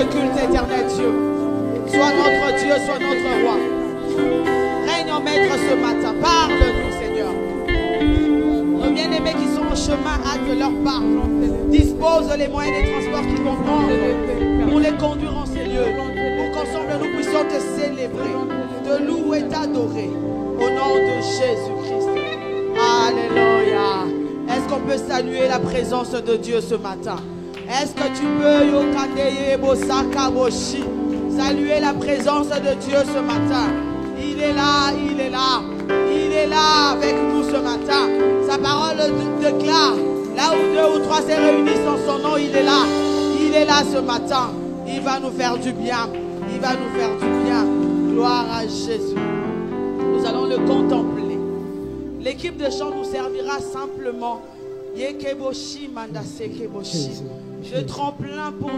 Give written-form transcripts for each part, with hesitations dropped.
culte, éternel Dieu. Sois notre Dieu, sois notre roi. Règne en maître ce matin. Parle-nous, Seigneur. Nos bien-aimés qui sont au chemin, hâte leur part. Dispose les moyens des transports qui vont prendre pour les conduire en ces lieux. Pour qu'ensemble nous puissions te célébrer, te louer et t'adorer. Au nom de Jésus-Christ. Alléluia. Est-ce qu'on peut saluer la présence de Dieu ce matin? Est-ce que tu peux saluer la présence de Dieu ce matin? Il est là, il est là. Il est là avec nous ce matin. Sa parole déclare, là où 2 ou 3 se réunissent en son nom, il est là. Il est là ce matin. Il va nous faire du bien. Il va nous faire du bien. Gloire à Jésus. Nous allons le contempler. L'équipe de chant nous servira simplement Yekeboshi Mandase Keboshi, de tremplin pour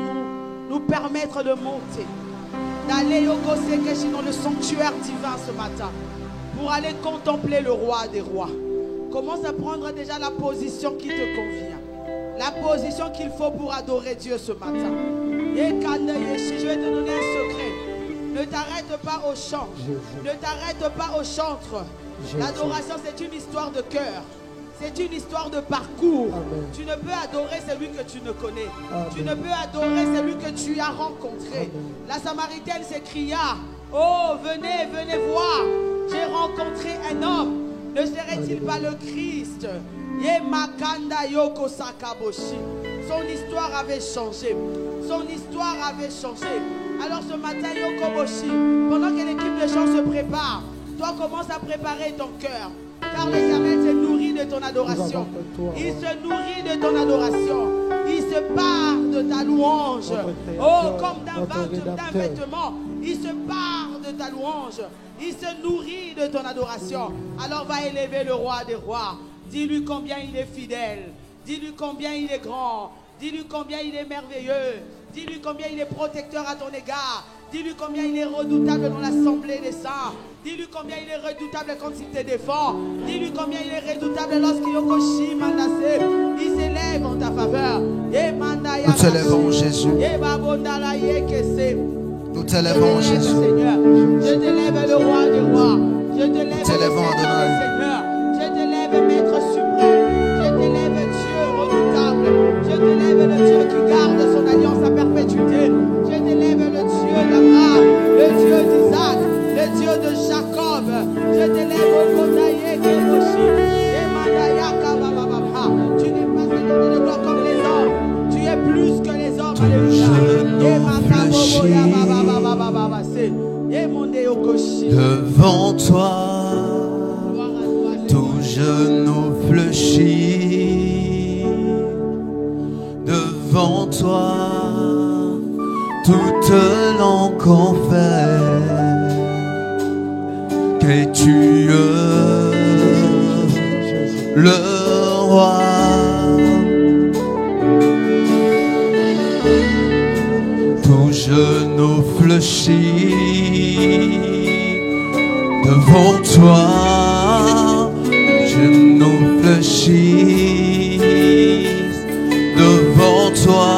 nous permettre de monter, d'aller Yokosekeshi dans le sanctuaire divin ce matin, pour aller contempler le roi des rois. Commence à prendre déjà la position qui te convient, la position qu'il faut pour adorer Dieu ce matin. Je vais te donner un secret. Ne t'arrête pas au chant, ne t'arrête pas au chantre. L'adoration, c'est une histoire de cœur. C'est une histoire de parcours. Amen. Tu ne peux adorer celui que tu ne connais. Amen. Tu ne peux adorer celui que tu as rencontré. Amen. La Samaritaine s'écria, oh, venez, venez voir. J'ai rencontré un homme. Ne serait-il pas le Christ? Yemakanda Yoko Sakaboshi. Son histoire avait changé. Son histoire avait changé. Alors ce matin, Yokoboshi, pendant que l'équipe de chants se prépare, toi commence à préparer ton cœur. Car l'Éternel se nourrit de ton adoration. Il se nourrit de ton adoration. Il se part de ta louange. Oh, comme d'un vêtement. Il se part de ta louange. Il se nourrit de ton adoration. Alors va élever le roi des rois. Dis-lui combien il est fidèle. Dis-lui combien il est grand. Dis-lui combien il est merveilleux. Dis-lui combien il est protecteur à ton égard. Dis-lui combien il est redoutable dans l'assemblée des saints. Dis-lui combien il est redoutable quand il te défend. Dis-lui combien il est redoutable lorsqu'il il s'élève en ta faveur. Nous t'élèvons Jésus. Nous t'élèvons Jésus. Seigneur. Je t'élève le roi des rois. Je t'élève le Seigneur. Je t'élève maître suprême. Je t'élève Dieu redoutable. Je t'élève le Dieu qui garde son alliance à perpétuité. Je t'élève le Dieu d'Abraham, le Dieu d'Isaac, le Dieu de Jacob. Je t'élève au Kodaye Keboshi. Et Mandaya Kabababa. Tu n'es pas élevé de gloire comme les hommes. Tu es plus que les hommes. Alléluia. Devant toi, tout genou fléchit. Devant toi, toute langue confesse que tu es le roi. Tout genou fléchit devant toi, genou fléchit devant toi,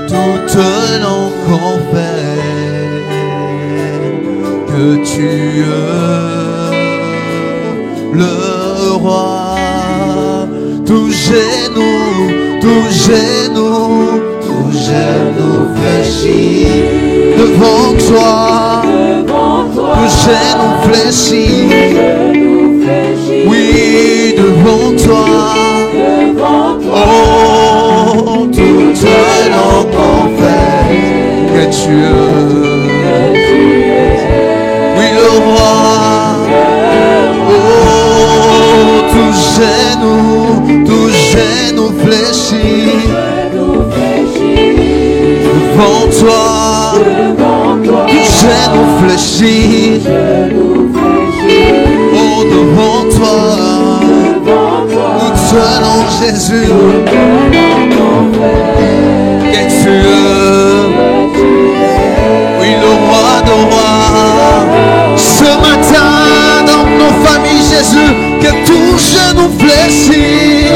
toute langue confesse que tu es le roi. Tout genou, tout genou, tout genou fléchit devant toi, tout genou fléchit, oui, devant toi, oh, toute langue confesse que tu es, oui, le roi, oh, tout genou fléchit devant toi, tout genou fléchit, oh, devant toi, nous tenons Jésus, que tu es, oui, le roi de rois. Ce matin, dans nos familles, Jésus, que tout genou fléchit,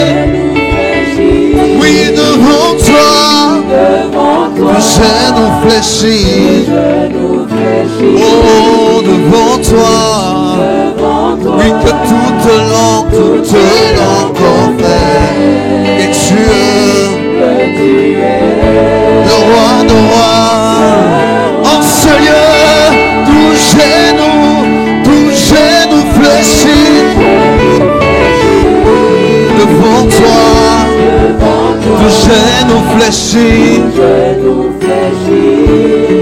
oui, devant toi, tout genou fléchit. Oh, devant toi. Oui, que toute langue confesse que tu es le roi de rois. En ce lieu, tout genou fléchit. Devant toi, tout genou fléchit.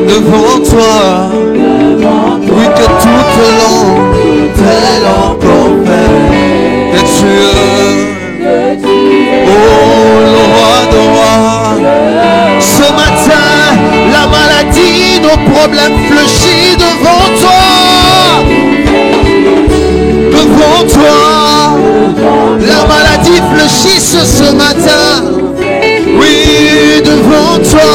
Devant toi, oui, que toute langue confesse que tu es, oh, le roi de rois. Ce matin, la maladie, nos problèmes fléchissent devant toi. Devant toi, la maladie fléchisse ce matin. Oui, devant toi,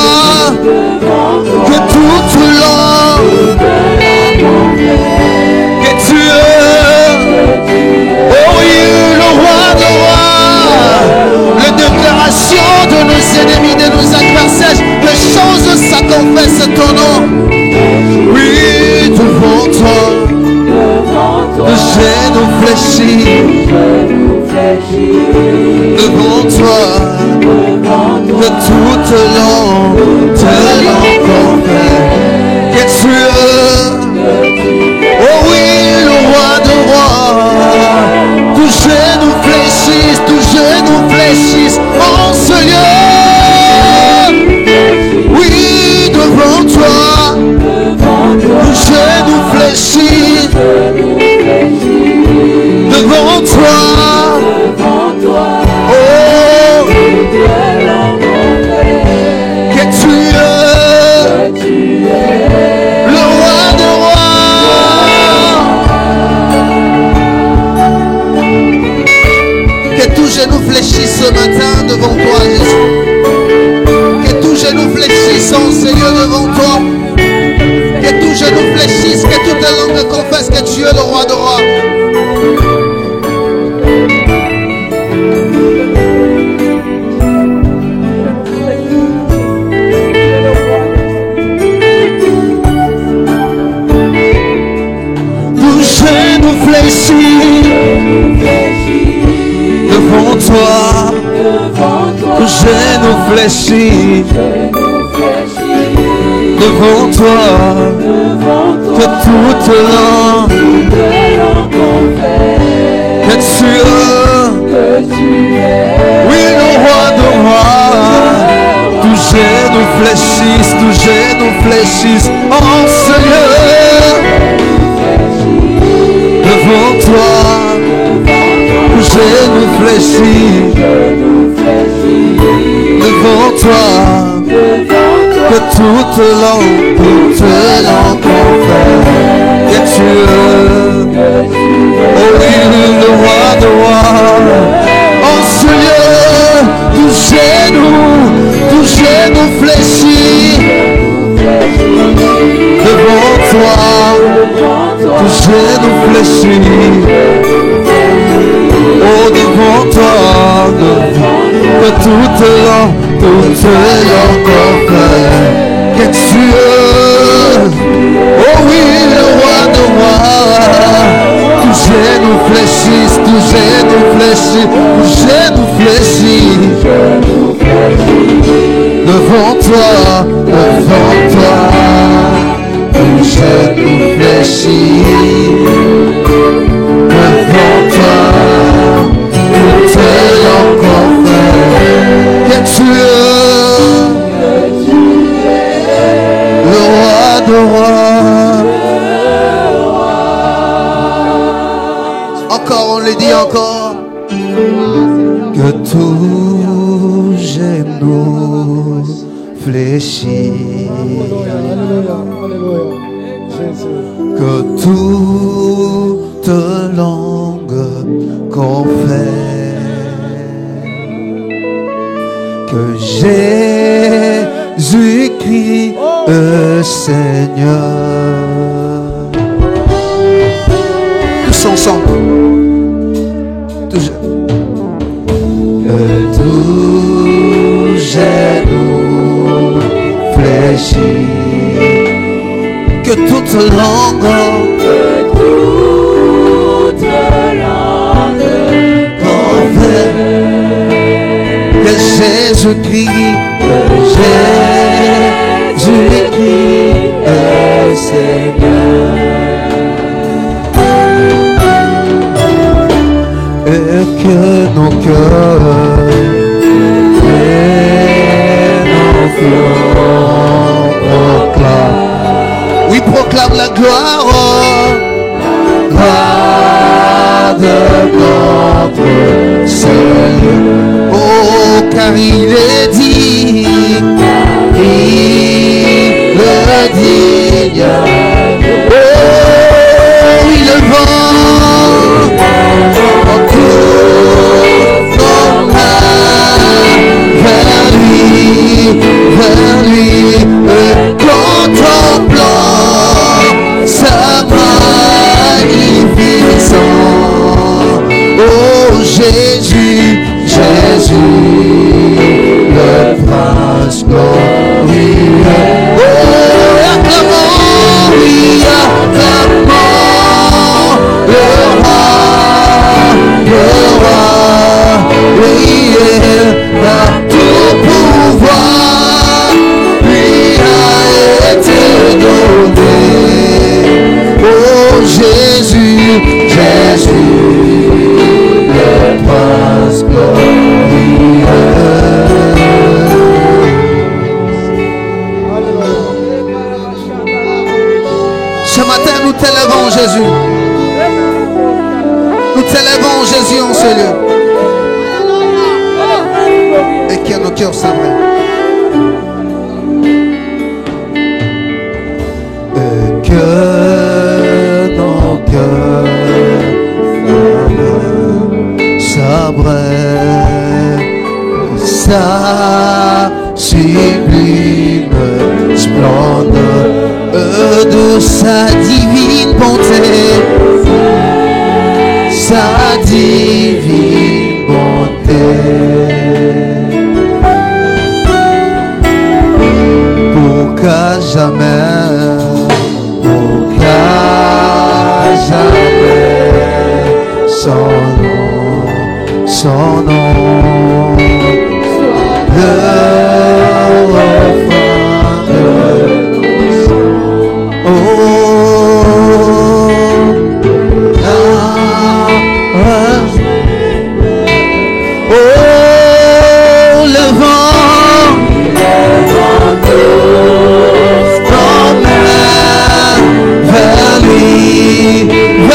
que toute langue, que tu es, oh oui, le roi de rois. La déclaration de nos ennemis, de nos adversaires, les choses, ça confesse ton nom. Oui, devant toi, le genou fléchit. Devant toi, que toute langue confesse que tu es, oh oui, le roi de rois. Tout genou fléchisse en ce lieu. Oui, devant toi, tout genou fléchit. Devant toi, oh, que tu es le roi de rois. Que tout genou fléchisse ce matin devant toi, Jésus. Que tout genou fléchisse en Seigneur devant toi. Que tout genou fléchisse, que toute langue confesse que tu es le roi de rois. Devant toi, tout genou fléchit. Devant toi, que toute langue que tu es, oui, le roi de rois. Tout genou fléchisse en ce lieu. Devant toi, tout genou fléchit. Devant toi, que toute langue confesse que tu es, oh oui, le roi de rois. En ce lieu, tout genou fléchit. Devant toi, tout genou fléchit. Oh, devant toi, que toute langue confesse que tu es, oh oui, le roi de rois. Tout genou fléchit, tout genou fléchit. Devant toi, tout genou fléchit. Devant toi, toute langue confesse que tu es le roi de rois. Encore, on le dit encore. Que tout genou fléchit. Que toute langue confesse que Jésus-Christ est Seigneur. Tous ensemble. Tout genou fléchit. que toute langue confesse que Jésus-Christ est Seigneur. Et que nos cœurs et nos cœurs proclament. Oui, proclame la gloire de notre Seigneur. Oh, car il est dit, il est digne. Oh, oui, le vent vers lui, contemplant sa magnificence. Oh Jésus, Jésus, le prince glorieux. Oh, acclamons, oui, acclamons le roi, oui, la tout pouvoir lui a été donné. Oh Jésus, Jésus, le prince glorieux. Ce matin, nous t'élèvons, Jésus. Nous t'élèvons, Jésus, en ce lieu. Et que nos cœurs s'abrègent. Et que nos cœurs s'abrègent. Sa sublime splendeur de sa divine bonté. Sa divine bonté. Qu'à jamais, son nom, le refrain de oh, le vent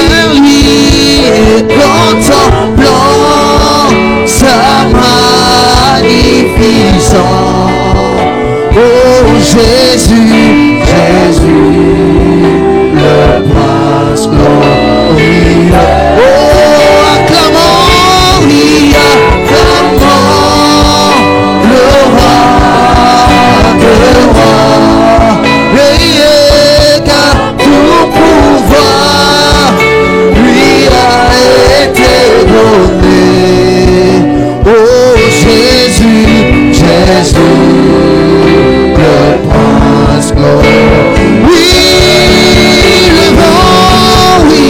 vers lui, contemplant sa magnificence. Oh Jésus, Jésus, le prince glorieux. Oh, acclamons, oui, acclamons le roi de rois. Car tout pouvoir lui a été donné. Oh Jésus, Jésus, le prince glorieux. Oui, le vent, oui,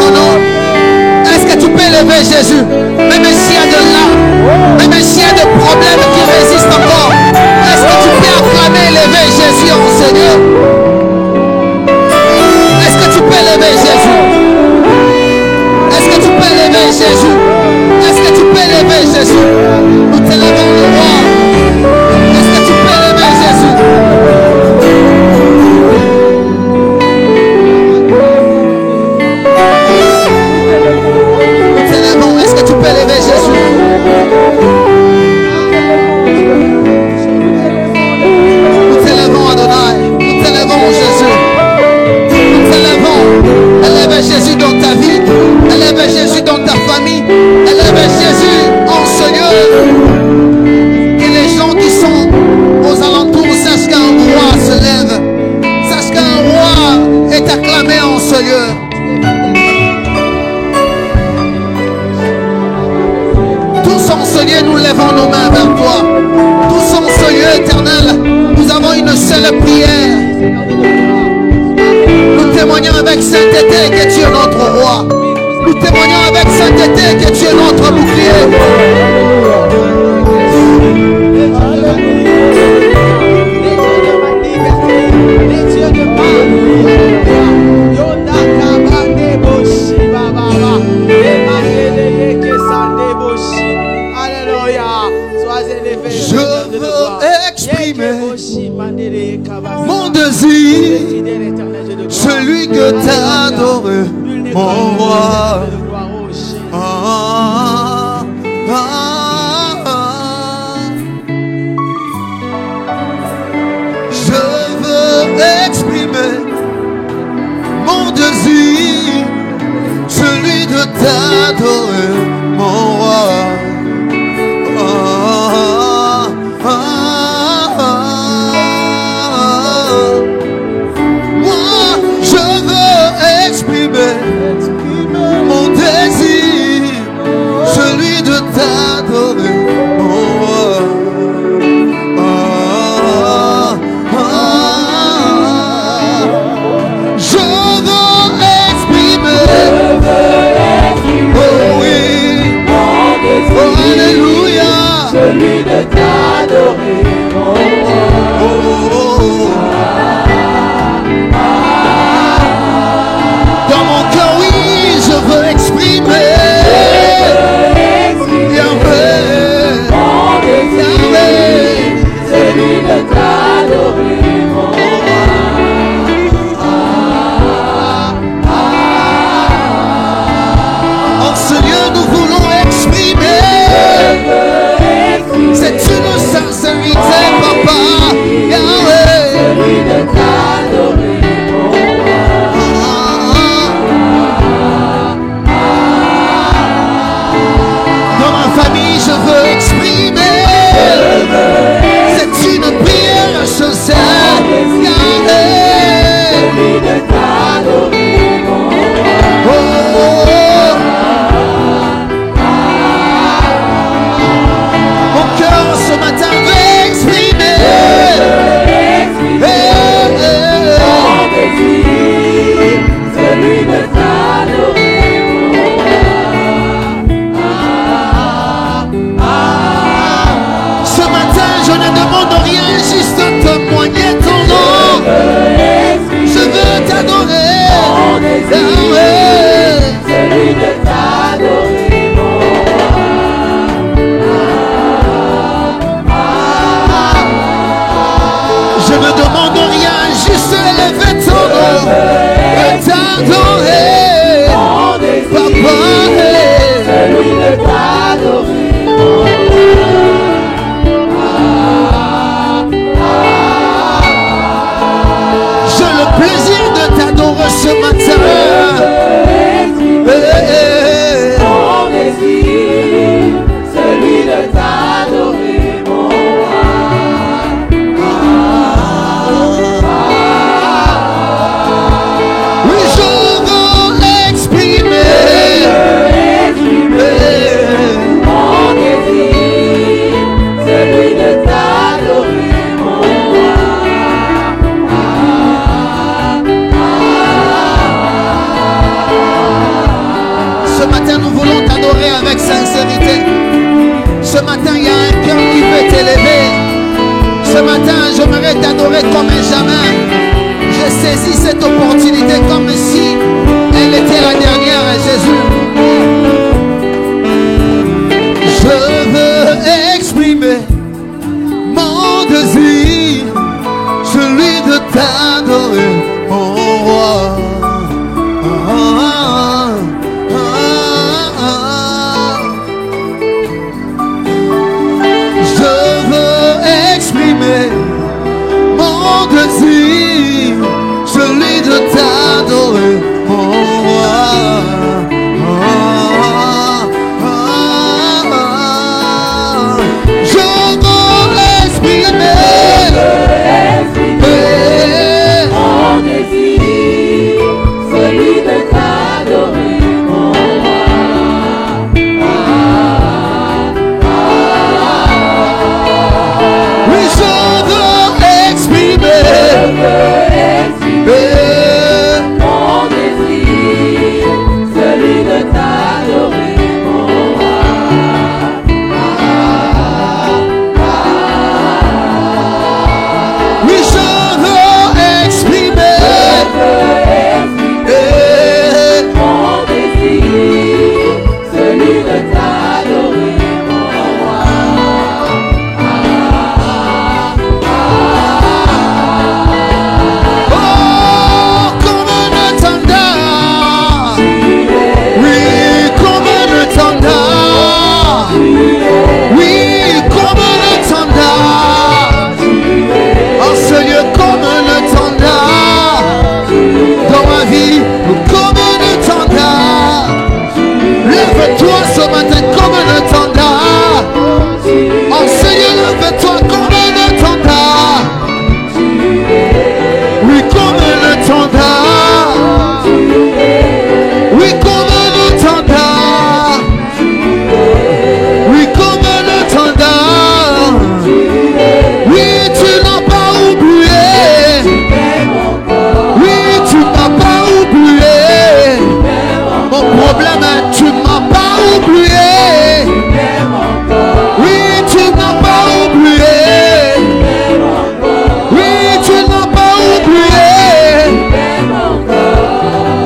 ton nom. Est-ce que tu peux élever Jésus? Même s'il y a de larmes, même s'il y a des problèmes qui résistent encore, est-ce que tu peux acclamer, élever Jésus en Seigneur? Est-ce que tu peux élever Jésus? Est-ce que tu peux élever Jésus? Est-ce que tu peux élever Jésus? Nous t'élevons le roi. Est-ce que tu peux élever Jésus? Nous t'élevons. Est-ce que tu peux élever Jésus? Nous t'élevons Adonai. Nous t'élevons Jésus. Nous t'élevons. Élève Jésus dans ta vie. Élève Jésus dans ta famille. Élève Jésus en Seigneur. Que les gens qui sont aux alentours sachent qu'un roi se lève. Sachent qu'un roi est acclamé en Seigneur. Tous en Seigneur, nous levons nos mains vers toi. Tous en Seigneur éternel, nous avons une seule prière. Nous témoignons avec sainteté que tu es notre roi. Nous témoignons avec sainteté que tu es notre bouclier. Les dieux de ma Alléluia. Sois élevé. Je veux exprimer mon désir, celui que t'as adoré, mon roi. Ah, ah, ah. Je veux exprimer mon désir, celui de t'adorer, mon roi. Ah, ah, ah. Moi, je veux exprimer mon désir, celui de t'adorer, mon roi. Ah, ah, je veux exprimer, oh oui, oh alléluia, celui de t'adorer, mon roi. oh, oh, oh. Dans mon cœur, oui, je veux exprimer. Yahweh, Yahweh, Celui de t'adorer, mon roi. en Seigneur, nous voulons exprimer. C'est une sincérité, papa. matin, nous voulons t'adorer avec sincérité. Ce matin, il y a un cœur qui veut t'élever. Ce matin, j'aimerais t'adorer comme jamais. Je saisis cette opportunité comme si elle était la dernière, Jésus. Je veux exprimer mon désir, celui de t'adorer, mon roi. Je veux exprimer mon désir, celui de t'adorer, mon roi. Je veux exprimer mon désir, celui de t'adorer, mon roi. Oui, je veux exprimer Mon désir, celui de t'adorer, mon roi. oui, je veux exprimer Mon désir, celui de t'adorer, mon roi. oh, comme un étendard. Oui, comme un étendard. Oui, comme un étendard. En ce lieu, comme un étendard. Dans ma vie, comme un étendard. Lève-toi ce matin comme un étendard. En ce lieu, lève-toi comme un étendard. Oui, comme un étendard. Oui, comme un étendard. Oui, comme un étendard. Oui, tu n'as pas oublié. Oui, tu m'as pas oublié. Mon problème est tu m'as pas oublié. Oui, tu n'as pas oublié. Oui, tu n'as pas oublié.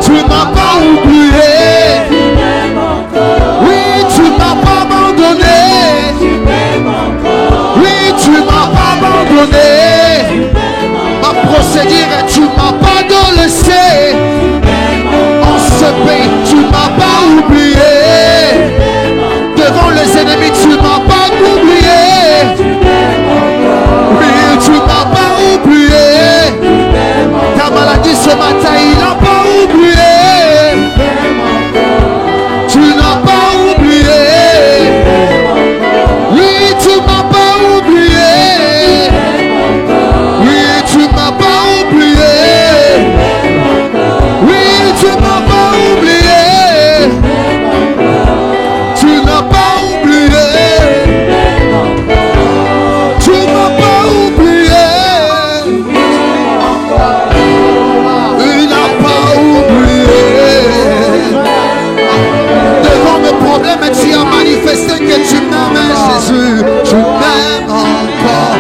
Tu m'as pas oublié. Oui, tu m'as pas abandonné. Oui, tu m'as pas abandonné. Ma procédure est tu m'as pas laissé. En ce pays, tu m'as pas oublié. Devant les ennemis, tu m'as pas oublié. Oui, tu m'as pas oublié. Ta maladie ce matin, il n'a pas oublié. Tu n'as pas oublié. Oui, tu m'as pas oublié. Oui, tu m'as pas oublié. Oui, tu m'as pas oublié. Tu n'as pas oublié. Tu m'as pas oublié. Il n'a pas oublié. Devant mes problèmes, tu as manifesté que tu m'aimes, Jésus. Tu m'aimes encore.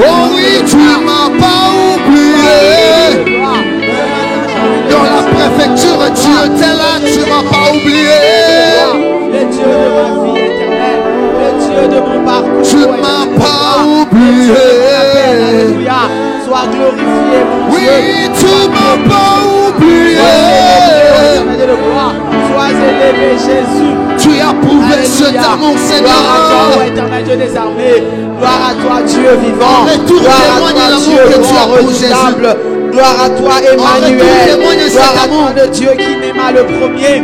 Oh oui, tu m'as pas oublié. Dans la préfecture, Dieu était là, tu m'as pas oublié. Le Dieu de ma vie éternelle, le Dieu de mon parcours. Tu m'as pas oublié. Alléluia. Sois glorifié, mon Oui, Dieu. tu m'as pas oublié. Sois élevé, Jésus. Tu as prouvé cet amour, Gloire à toi, ô Seigneur. éternel Dieu des armées. Gloire à toi, Dieu vivant. Retour Gloire à témoigne toi, l'amour Dieu que tu as pour redoutable. Gloire à toi, Emmanuel. témoigne cet Gloire à amour. toi, le Dieu qui m'aima le premier.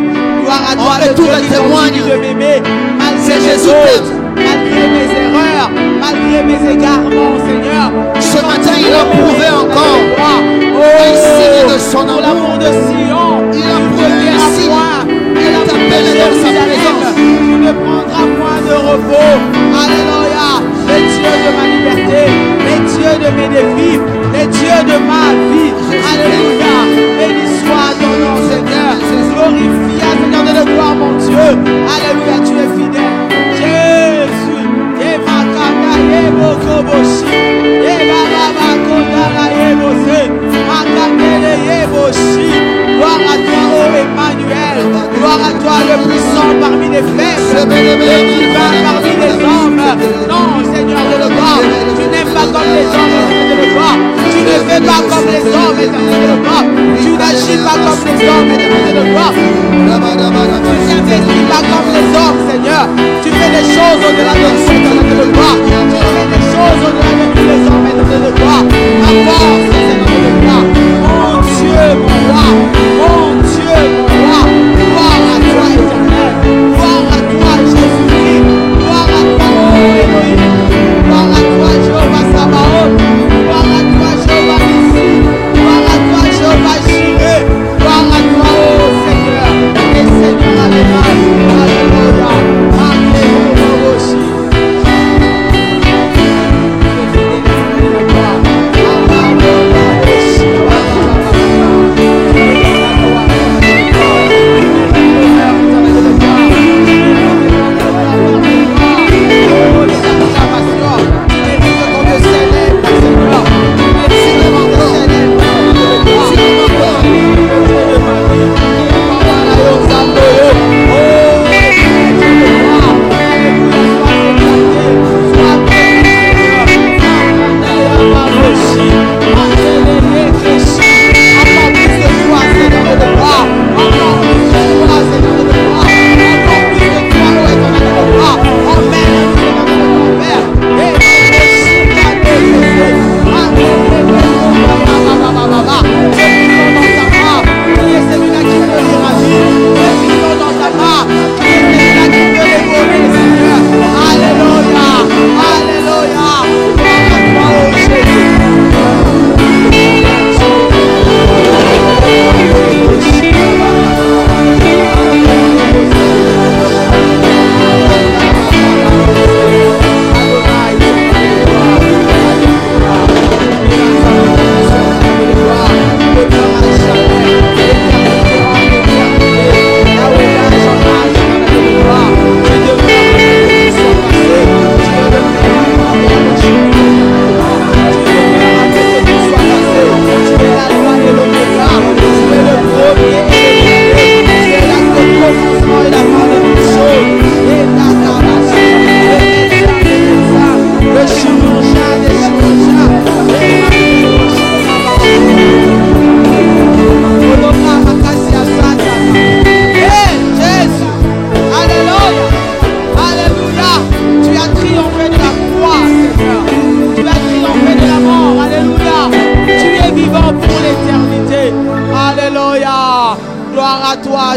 Gloire à toi, le retour Dieu qui témoigne. continue de m'aimer malgré C'est mes Jésus fautes, t'aime. malgré mes erreurs, malgré mes égarements, Seigneur. Ce matin, il a prouvé encore. Oh, Il signe de son pour amour. l'amour de Sion, Il a tu prouvé ne verras ici. point. Il t'appelle dans sa présence. Tu ne prendras point de repos. Alléluia. Le Dieu de ma liberté, le Dieu de mes défis, le Dieu de ma vie. Alléluia. Béni soit ton nom, Seigneur. Glorifie, Seigneur de gloire, mon Dieu. le puissant parmi les faibles, le divin parmi les hommes. Non, Seigneur de gloire, tu n'aimes pas comme les hommes, Éternel de gloire. Tu ne fais pas comme les hommes, Éternel de gloire. Tu n'agis pas comme les hommes, Éternel de gloire. Tu n'investis pas comme les hommes, Seigneur. Tu fais des choses au-delà de nous, Éternel de gloire. Tu fais des choses au-delà de tous les hommes, Éternel de gloire. Ma force, Seigneur de gloire. Mon Dieu, mon roi. Mon Dieu, mon roi. Gloire à toi, Éternel. Gloire à toi, Jésus-Christ. Gloire à toi, Elohim. Gloire à toi, Jéhovah Sabaoth. Gloire à toi, Jéhovah Nissi. Gloire à toi, Jéhovah Jireh. Gloire à toi, oh Seigneur. Et Seigneur, Alléluia. Alléluia.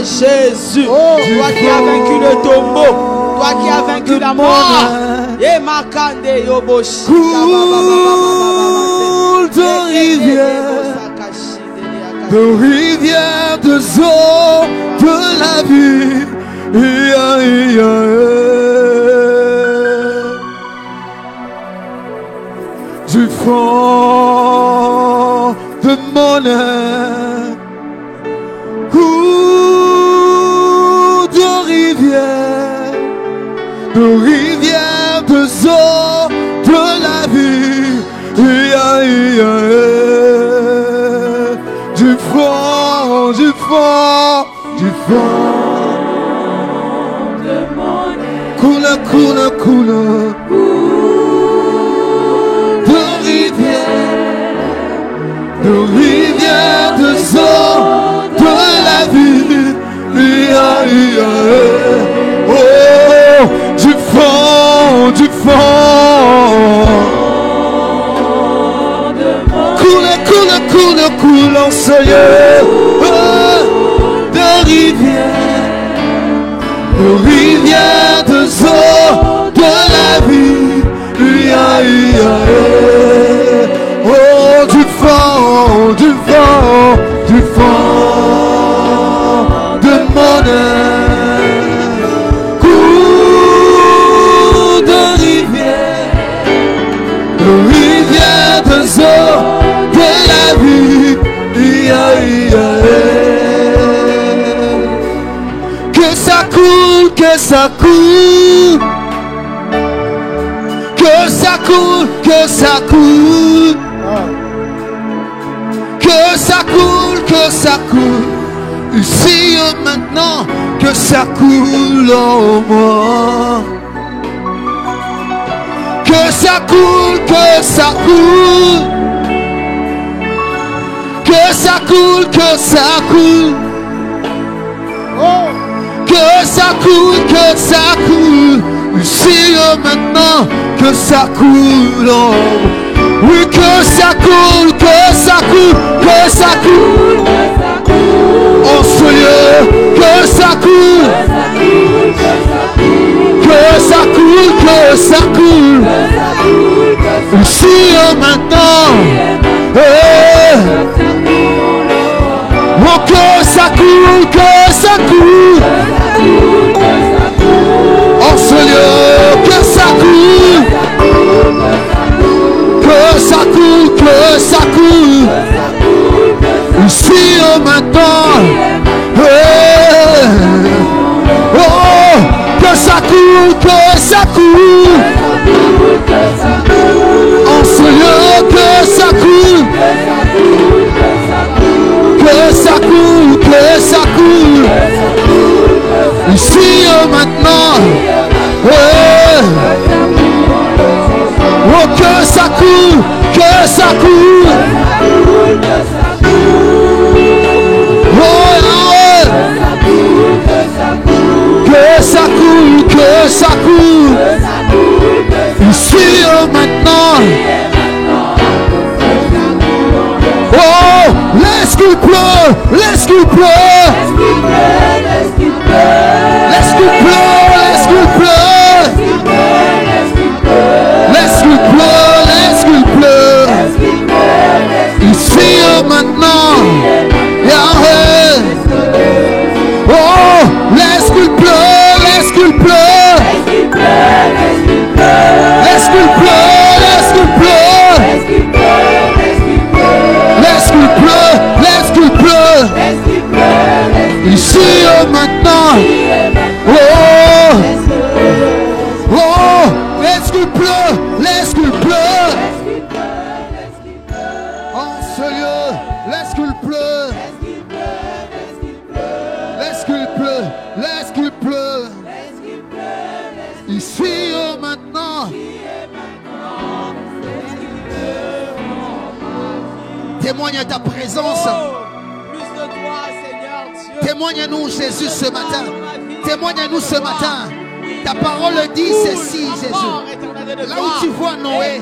Jésus, toi qui as vaincu le tombeau, toi qui as vaincu la mort, et Makande Yoboshi, coule de rivières de eau de la vie, du fond de mon âme. De rivières de eau de la vie, du fond de mon âme, coule de rivières de eau de la vie, oh, du fond, coule en Seigneur, de rivières de eau de la vie, oh, du fond de mon âme, coule de rivières de eau de la vie, que ça coule, que ça coule, que ça coule, que ça coule, que ça coule, que ça coule, ici maintenant, que ça coule en moi. Que ça coule, que ça coule. Que ça coule, que ça coule. Que ça coule, que ça coule. Ici maintenant, que ça coule en moi. Oui, que ça coule, que ça coule, que ça coule. En ce lieu, que ça coule. Que ça coule, que ça coule. Ici et maintenant. Oh, que ça coule, que ça coule. En ce lieu, que ça coule. Que ça coule, que ça coule. Ici et maintenant. Oh, que ça coule, que ça coule. En ce lieu, que ça coule. Que ça coule, que ça coule. Ici et maintenant. Oh, que ça coule, que ça coule. Oh, que ça coule, que ça coule. Ici et maintenant. Oh, laisse qu'il pleure, laisse qu'il pleure. Laisse qu'il pleure, laisse qu'il pleure. Laisse qu'il pleure, laisse qu'il pleure. Ici et maintenant. Yahweh. Oh, laisse qu'il pleure, laisse qu'il pleure. Laisse qu'il pleure, laisse qu'il pleure. Laisse qu'il pleure, laisse qu'il pleure. Ici et maintenant. Oh, oh, laisse qu'il pleure, laisse qu'il pleure. En ce lieu, laisse qu'il pleure. Laisse qu'il pleure, laisse qu'il pleure. Ici et maintenant. Témoigne ta présence. Plus de toi, Seigneur Dieu. Témoigne-nous, Jésus, ce matin. Témoigne-nous ce matin. Ta parole dit ceci, Jésus. Là où tu vois Noé,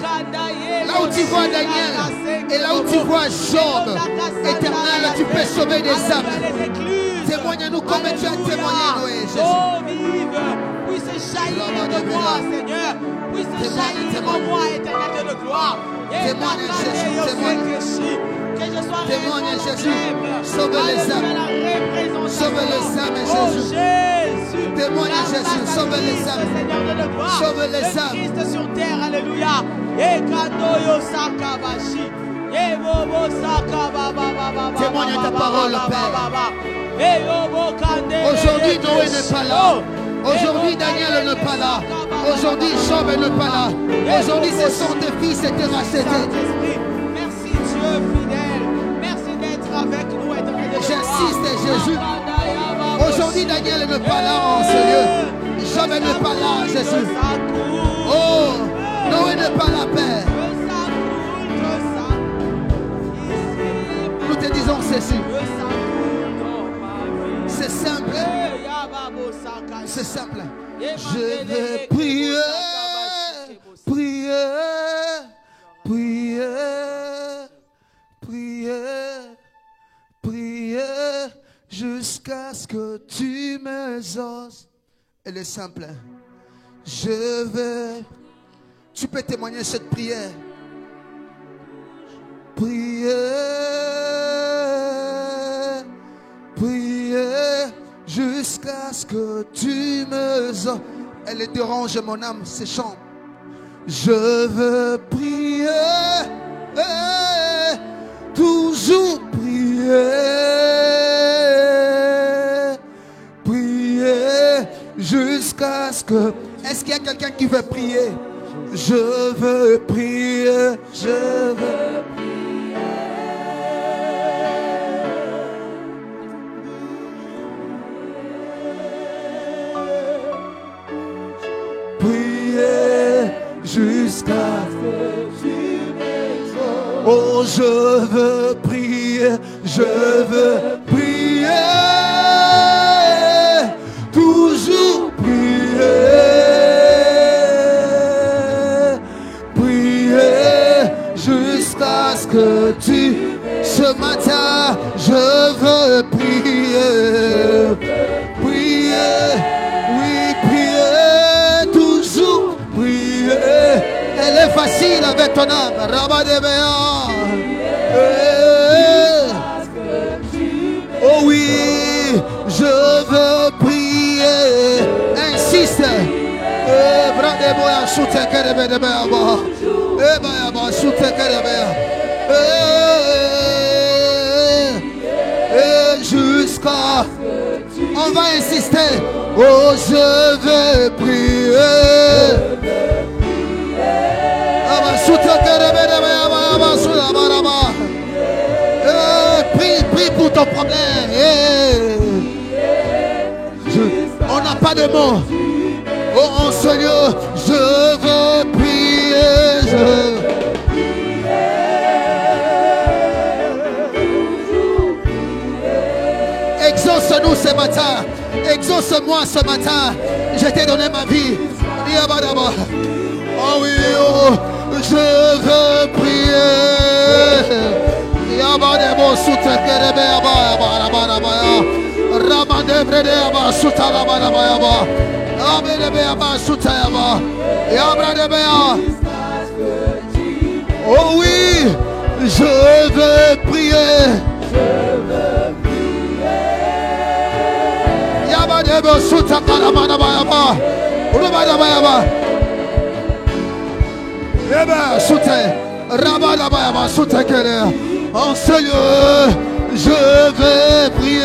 là où tu vois Daniel, et là où tu vois Job, Éternel, tu peux sauver des âmes. Témoigne-nous comme tu as témoigné Noé, Jésus. Puisse jaillir de moi, Seigneur. Puisse jaillir de moi, Éternel Dieu de gloire. Témoigne, Jésus, témoigne. Que je sois témoigne, Jésus. Sauve les âmes. Sauve les âmes, Jésus. Témoigne, Jésus. Sauve les âmes. Sauve les âmes. Christ sur terre, alléluia. Témoigne ta parole, Père. Aujourd'hui, Noé n'est pas là. Aujourd'hui, Daniel n'est pas là. Aujourd'hui, Job n'est pas là. Aujourd'hui, ce sont tes fils et tes rachetés. Merci Dieu fidèle. Merci d'être avec nous. J'insiste, Jésus. Aujourd'hui, Daniel n'est pas là en ce lieu. Job n'est pas là, Jésus. Oh, Noé n'est pas là, Père. Nous te disons ceci. C'est simple. C'est simple. Je vais prier, prier, prier, prier, prier, jusqu'à ce que tu m'exauces. Elle est simple. Je vais. Tu peux témoigner cette prière. Prier, prier, jusqu'à ce que tu m'exauces. Elle dérange mon âme, ces chants. Je veux prier, toujours prier, prier, jusqu'à ce que... Est-ce qu'il y a quelqu'un qui veut prier? Je veux prier, je veux prier. jusqu'à ce que tu m'exauces. Oh, je veux prier, je veux prier, toujours prier, prier jusqu'à ce que tu. Ce matin, je veux prier, prier, oui, prier, toujours prier. Elle est facile avec ton âme, Rabadebea. Oh oui, je veux prier. Insiste. Jusqu'à. On va insister. Oh, je veux prier. Prie pour ton problème. On n'a pas de mots. Oh, en ce lieu, je veux prier. Exauce-nous ce matin. Exauce-moi ce matin. Je t'ai donné ma vie. Oh oui, oh, je veux prier. Oh oui, je veux prier. En ce lieu, je vais prier.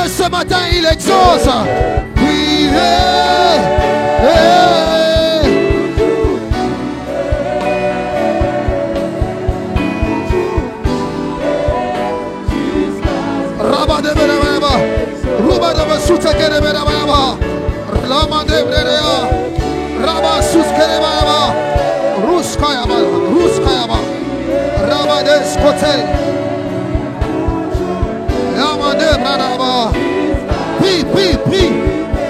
Ce matin, il exauce. Prie, prie, prie,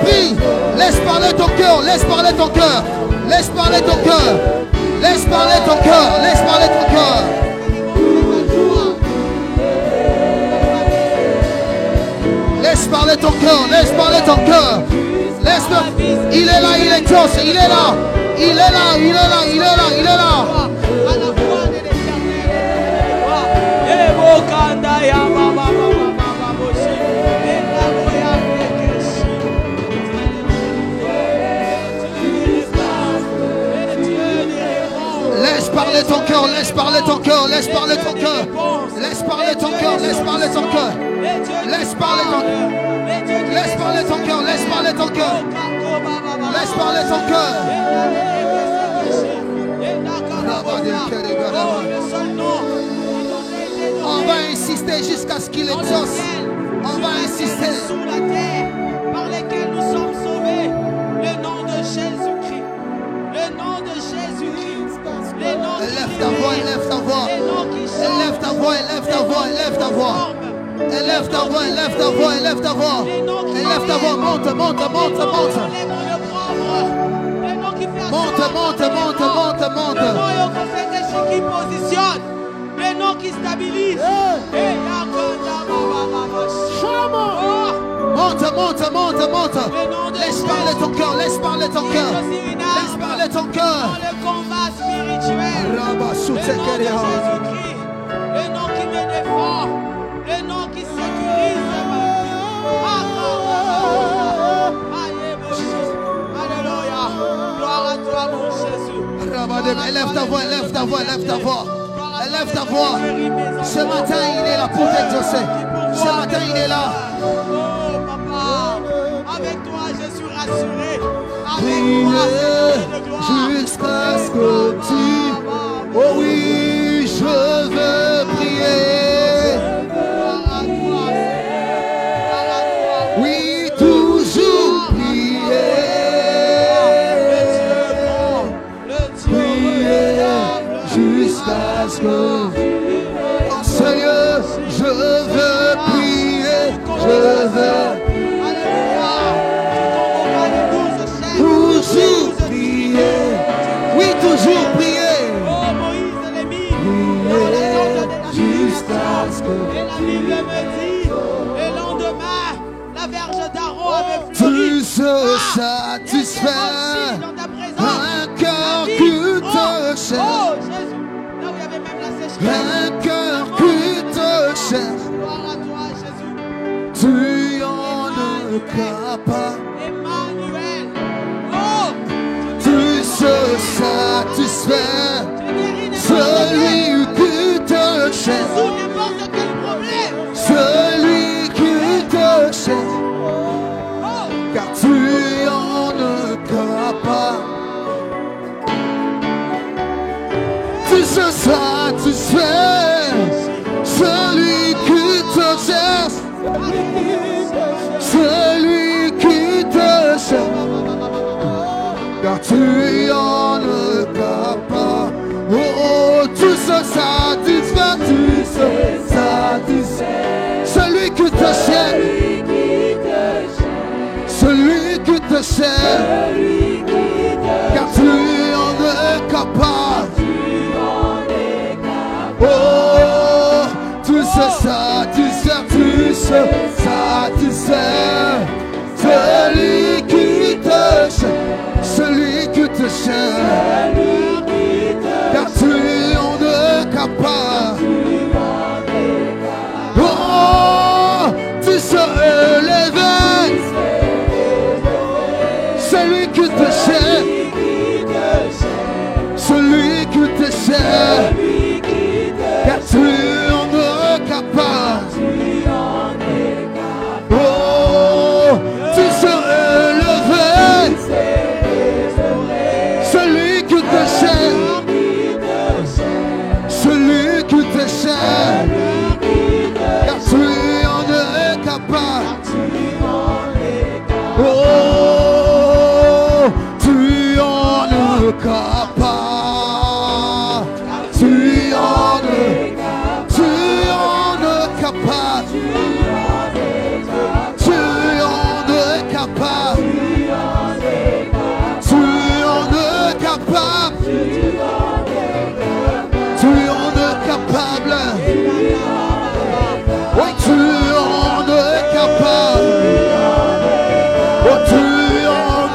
prie. Laisse parler ton cœur, laisse parler ton cœur, laisse parler ton cœur, laisse parler ton cœur, laisse parler ton cœur. Laisse parler ton cœur, laisse parler ton cœur, laisse Il est là, il est Dios, il est là. Il est là, il est là, il est là, il est là. À la voix de Laisse parler ton cœur, laisse parler ton cœur, laisse parler ton cœur. Laisse parler ton cœur, laisse parler ton cœur. Laisse parler ton cœur. Laisse parler ton cœur, laisse parler ton cœur. Laisse parler ton cœur. On va insister jusqu'à ce qu'il exauce. On va insister. Sous la terre par lesquels nous sommes sauvés. Le nom de Jésus-Christ. Le nom de Jésus-Christ. Les noms qui Élève ta voix, élève ta voix. Élève ta voix, élève ta voix, élève ta voix. Élève ta voix, élève ta voix, élève ta voix. Élève ta voix, monte, monte, monte, monte. Monte, monte, monte, monte, monte. Le nom qui positionne. Le nom qui stabilise. Monte, monte, monte, monte. Laisse parler ton cœur, laisse parler ton cœur. Laisse parler ton cœur. Dans le combat spirituel. Le nom de Jésus-Christ. Le nom qui me défend. Le nom qui sécurise ma vie. Alléluia. Gloire à toi, mon Jésus. Élève ta voix, élève ta voix, élève ta voix. Élève ta voix. Ce matin, il est là pour t'exaucer. Ce matin, il est là. Oh, papa. Avec toi, je suis rassuré. Avec toi, c'est de gloire. Jusqu'à ce que tu... Oh oui, je veux prier. Oui, toujours prier. Prier jusqu'à ce que... En ce lieu, je veux prier. Je veux toujours prier. Oui, toujours prier. Oh, Moïse les mit dans les ondes de la Jusqu'à ce que... Et la Bible me dit, le lendemain, la verge d'Aaron avait fleuri. Tu se satisfais. Dans ta présence, Un cœur qui te cherche. oh Jésus, là où il y avait même la sécheresse. Un cœur qui te cherche. Gloire à toi, Jésus. Tu en es capable. Emmanuel. Oh, Tu se satisfais. tu guéris n'importe Celui qui te quel, cherche. sous n'importe quel problème. Celui qui te cherche. Oh, Car tu en es capable. Tu se satisfais. Celui qui te cherche. Celui qui te cherche. Car tu en es capable. Oh, oh, tu se satisfais, tu se satisfais. Celui qui te cherche. Celui qui te cherche. Car tu en es capable. Oh, tu se satisfais, tu se satisfais. Celui qui te cherche, celui qui te cherche. Car tu en es capable. Oh, tu seras élevé. Celui qui te cherche, celui qui te cherche. Car tu en es capable. Oh, tu seras élevé. Celui qui te cherche, celui qui te cherche. Car tu en es capable. Oh, tu en es capable. Tu en es capable. Tu en es capable. Tu en es capable. Tu en es capable. Oui, tu en es capable. Oh, tu en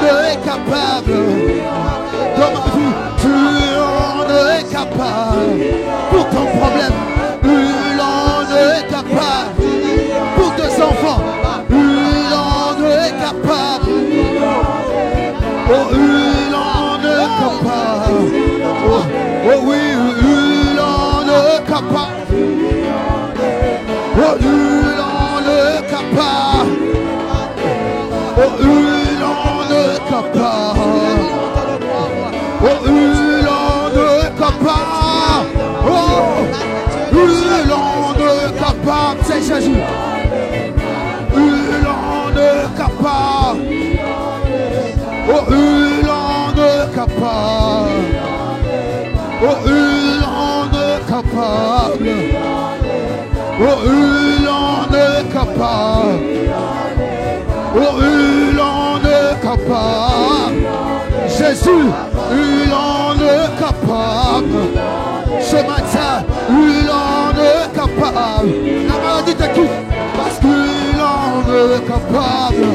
Oh, hurlant de capable. Oh oui, hurlant de capable. Oh, hurlant de capable. Oh, hurlant de capable. Oh, hurlant de capable. Oh, hurlant de capable. C'est Jésus. Hurlant de capable. Oh, hurlant de capable. Oh, hurlant de capable. Oh, hurlant de capable. Oh, hurlant de capable. Jésus, hurlant de capable. Ce matin, hurlant de capable. La maladie te quitte parce que hurlant de capable.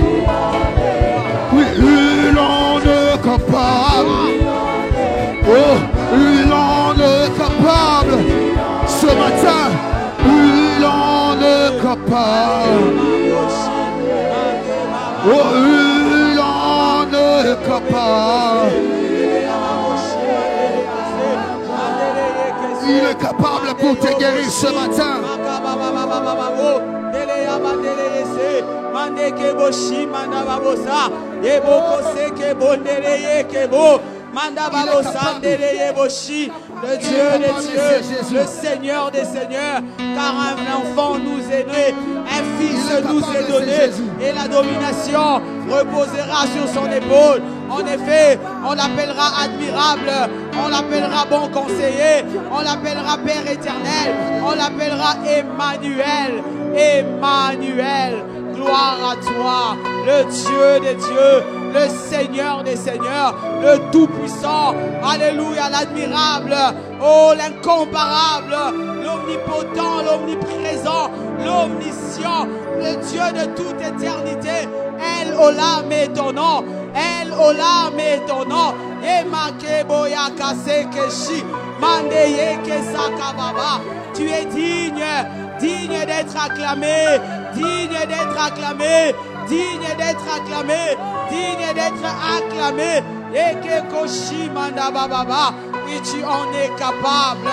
Oui, hurlant de capable. Oh, hurlant de capable. Ce matin, hurlant de capable. Oh, hurlant de capable. Il est capable pour te guérir ce matin. Le Dieu des dieux, le Seigneur des seigneurs, car un enfant nous est né, un fils nous est donné, et la domination reposera sur son épaule. En effet, on l'appellera admirable, on l'appellera bon conseiller, on l'appellera Père éternel, on l'appellera Emmanuel. Emmanuel, gloire à toi, le Dieu des dieux, le Seigneur des seigneurs, le Tout-Puissant, alléluia, l'admirable, oh l'incomparable, l'omnipotent, l'omniprésent, l'omniscient, le Dieu de toute éternité. El Olam est ton nom, El Olam est ton nom, Emakeboya Kasekeshi, Mandeye Kesakababa. Tu es digne, digne d'être acclamé, digne d'être acclamé, digne d'être acclamé, digne d'être acclamé. Ekekoshi Mandababa. Oui, tu en es capable,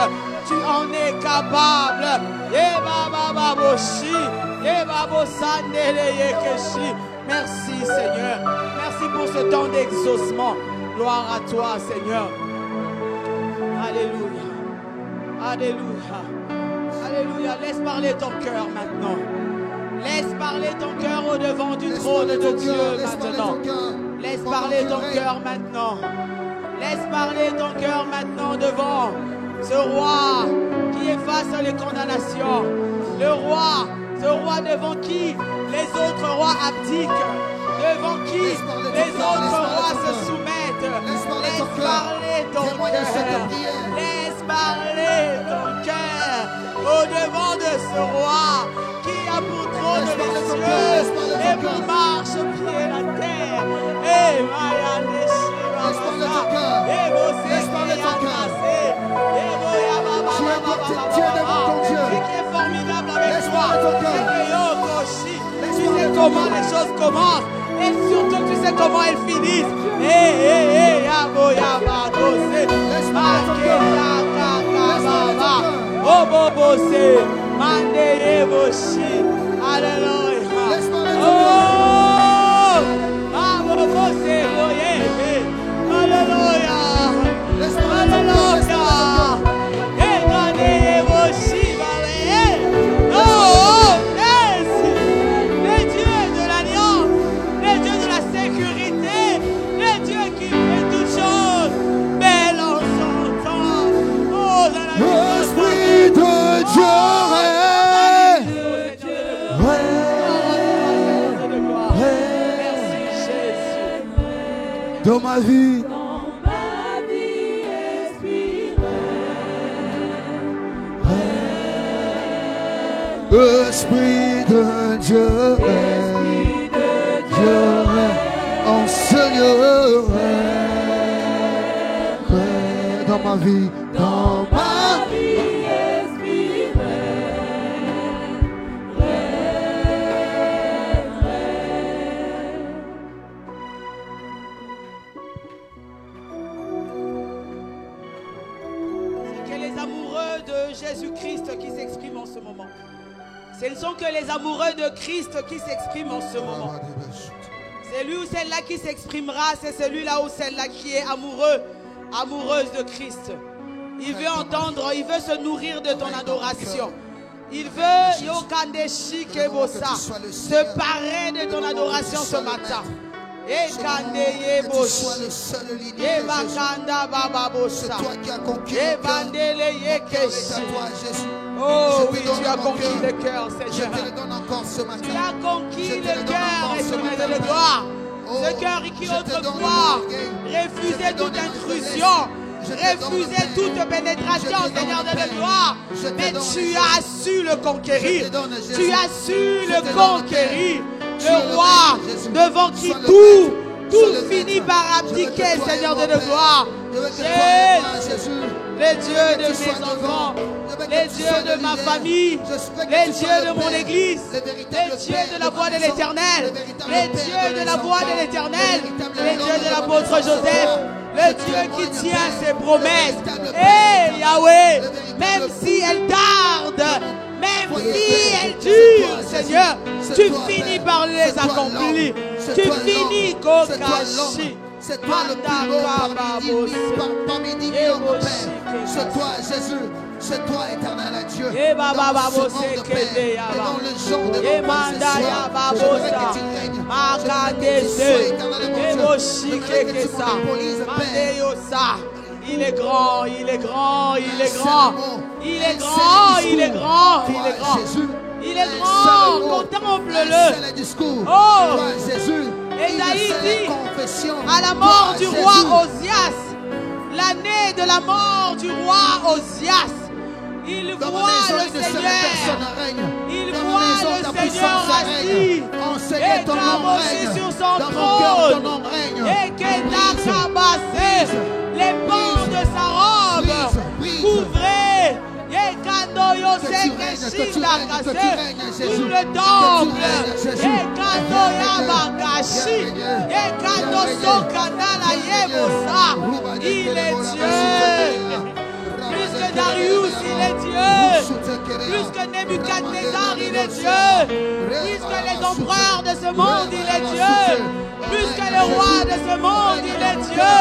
tu en es capable. Ebababoshi, Ebabosandele Yekeshi. Merci Seigneur, merci pour ce temps d'exaucement. Gloire à toi Seigneur. Alléluia, alléluia, alléluia. Laisse parler ton cœur maintenant. Laisse parler ton cœur au devant du trône de Dieu maintenant. Laisse parler ton cœur maintenant. Laisse parler ton cœur maintenant devant ce roi qui efface les condamnations. Le roi, ce roi devant qui les autres rois abdiquent, devant qui les autres rois se soumettent. Laisse parler ton cœur. Laisse parler ton cœur au devant de ce roi qui a pour trône les cieux et pour marche-pied la terre. Et ce qui est formidable avec toi, c'est que tu sais comment les choses commencent et surtout tu sais comment elles finissent. Alléluia. Dans ma vie, Esprit de Dieu, enseigne dans ma vie, dans ma vie. Jésus-Christ qui s'exprime en ce moment. Ce ne sont que les amoureux de Christ qui s'expriment en ce moment. C'est lui ou celle-là qui s'exprimera, c'est celui-là ou celle-là qui est amoureux, amoureuse de Christ. Il veut entendre, il veut se nourrir de ton adoration. Il veut, se parer de ton adoration ce matin. C'est toi qui as conquis le cœur. Oh oui, tu as conquis le cœur, Je Seigneur. te le donne encore ce matin. Tu as conquis Je te le le donne cœur encore et ce ce matin. de gloire. Oh, Ce cœur qui je te donne autrefois l'orgueil. Je refusait te toute donne intrusion, je te donne refusait le toute pain. pénétration, Je te donne Seigneur le de pain. gloire. Je te Mais donne tu Jésus. as su le conquérir. Je te donne Jésus. Tu as su Je le te donne conquérir. Tu Le es le roi maître, Jésus. devant qui Sois le tout maître. Sois le finit maître. par Je veux abdiquer, que toi et Seigneur moi, de Père. gloire. Je veux que toi et Jésus, moi, Jésus. les dieux Que de tu mes sois devant. enfants, Je veux que les tu dieux sois de le ma leader. famille, Je souhaite que les tu sois dieux le de mon Père, église, le les véritable dieux Père de la voix de maison, l'éternel, le véritable les Père dieux de la mes voix de enfants, l'éternel, le véritable les dieux de homme l'apôtre de ma Joseph, foi. le Je Dieu qui témoigne, tient Père, ses promesses. le véritable Hé Père, Yahweh, le véritable même si elle tarde, même Soyez si Père, elle c'est dure, toi, Jésus. Seigneur, C'est tu toi, finis Père. par les C'est toi accomplir. l'homme. C'est Tu toi finis l'homme. C'est toi Kokashi. l'homme. C'est toi le plus beau parmi 10 millions de pères. C'est toi, Jésus. C'est toi, éternel Dieu. Eh, Dans Baba, ce monde, Babo, Père, Sekele, et Yaba. dans le genre de Eh, mon Manda, ce soir, Yaba, je voudrais Bosa. que tu règnes. Je voudrais que tu Makandese. sois éternel, mon Eh, Dieu. Boshi, Je voudrais que tu Kekesa. monopolises, Père. Mandeyosa. Il est grand, il est grand, il est Un grand. seul mot, Il est un grand, seul il est discours. grand, il Toi, est grand. Jésus, Il est un grand, seul mot, contemple-le. un seul discours. Oh. Toi, Jésus, Ésaïe une seule dit, confession. à la mort Toi, du Jésus. roi Osias, l'année de la mort du roi Osias, il Dans ma voit maison, le une seule personne Seigneur. règne. Il Dans ma voit maison, le ta Seigneur puissance règne. assis. Enseignez Et ton nom Kamoshi règne. sur son Dans mon cœur, ton trône. nom règne. Et Ketakabase, les pans de sa robe brise. couvrez. Et Kando Yose Que tu règnes, que tu Keshindakase, règnes, Jésus. tout le temple. Que tu règnes, Jésus. Et Kando Yabakashi. Et Kando Sokanala Yebosa. Il est Dieu. Plus que Darius, il est Dieu. Plus que Nebuchadnezzar, il est Dieu. Plus que les empereurs de ce monde, il est Dieu. Plus que le roi de ce monde, il est Dieu.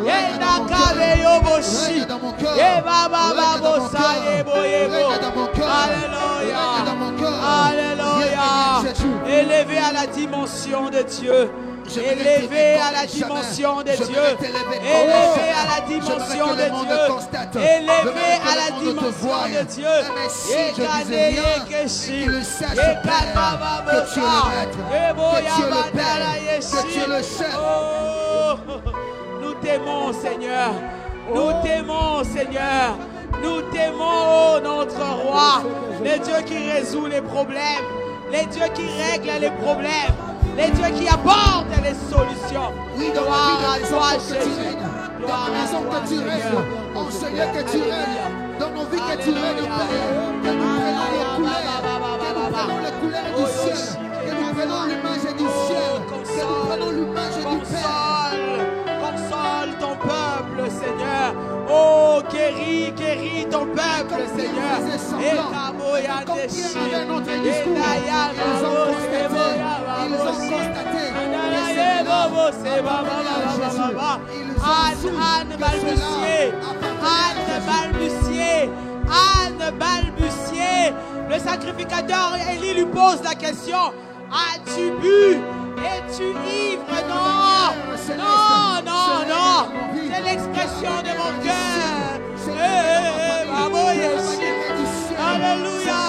Et Nakabe Yoboshi. Règne dans mon cœur. Et Baba Règne dans mon Babo cœur. Sayebo Yebo. Règne dans mon cœur. Alléluia. Règne dans mon cœur. Alléluia. Viens, Jésus. Élevé à la dimension de Dieu. J'aimerais Élevé t'aimer à la comme jamais. dimension de J'aimerais Dieu. t'élever comme Élevé jamais. à la dimension J'aimerais que de le monde Dieu. constate. Élevé J'aimerais que à le la monde te dimension voie. de Dieu. Même si je disais rien, et qu'il le sache, Père, que tu es le maître, que tu es le Père, que tu es le chef. Oh, nous t'aimons, Seigneur. Nous t'aimons, Seigneur. Nous t'aimons, notre roi. Le Dieu qui résout les problèmes. Les dieux qui règlent les problèmes. Les dieux qui apportent les solutions. Oui, dans Gloire la à vie de toi, mes enfants, que tu Jésus. règnes. Dans Gloire la à maison, toi, que tu règnes. Seigneur. Enseigneur, que tu règnes. Dans nos vies, que tu règnes, Père. Que nous prenons les couleurs. Que nous prenons les couleurs du ciel. Que nous prenons l'image du ciel. Que nous prenons l'image du Père. Console ton peuple, Seigneur. Oh, guéris ton peuple, Seigneur. Et Kaboya Deshi. Et Naya Babo Seboya Ils ont constaté Anne balbutier. Le sacrificateur Élie lui pose la question: as-tu bu? Es-tu ivre? Non. C'est l'expression de mon cœur. Bravo, Yeshi. Alléluia.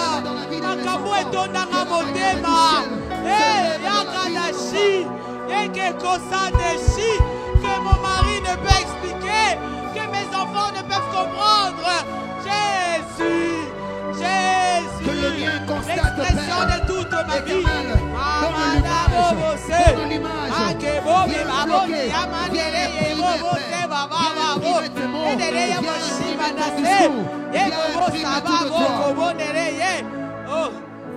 Nakamu etondanga motema. Yakadashi. Yekekosadeshi. Que mon mari ne peut expliquer, que mes enfants ne peuvent comprendre. Jésus. que le mien constate, L'expression Père, de toute ma vie. éternel. Donne l'image. Oh,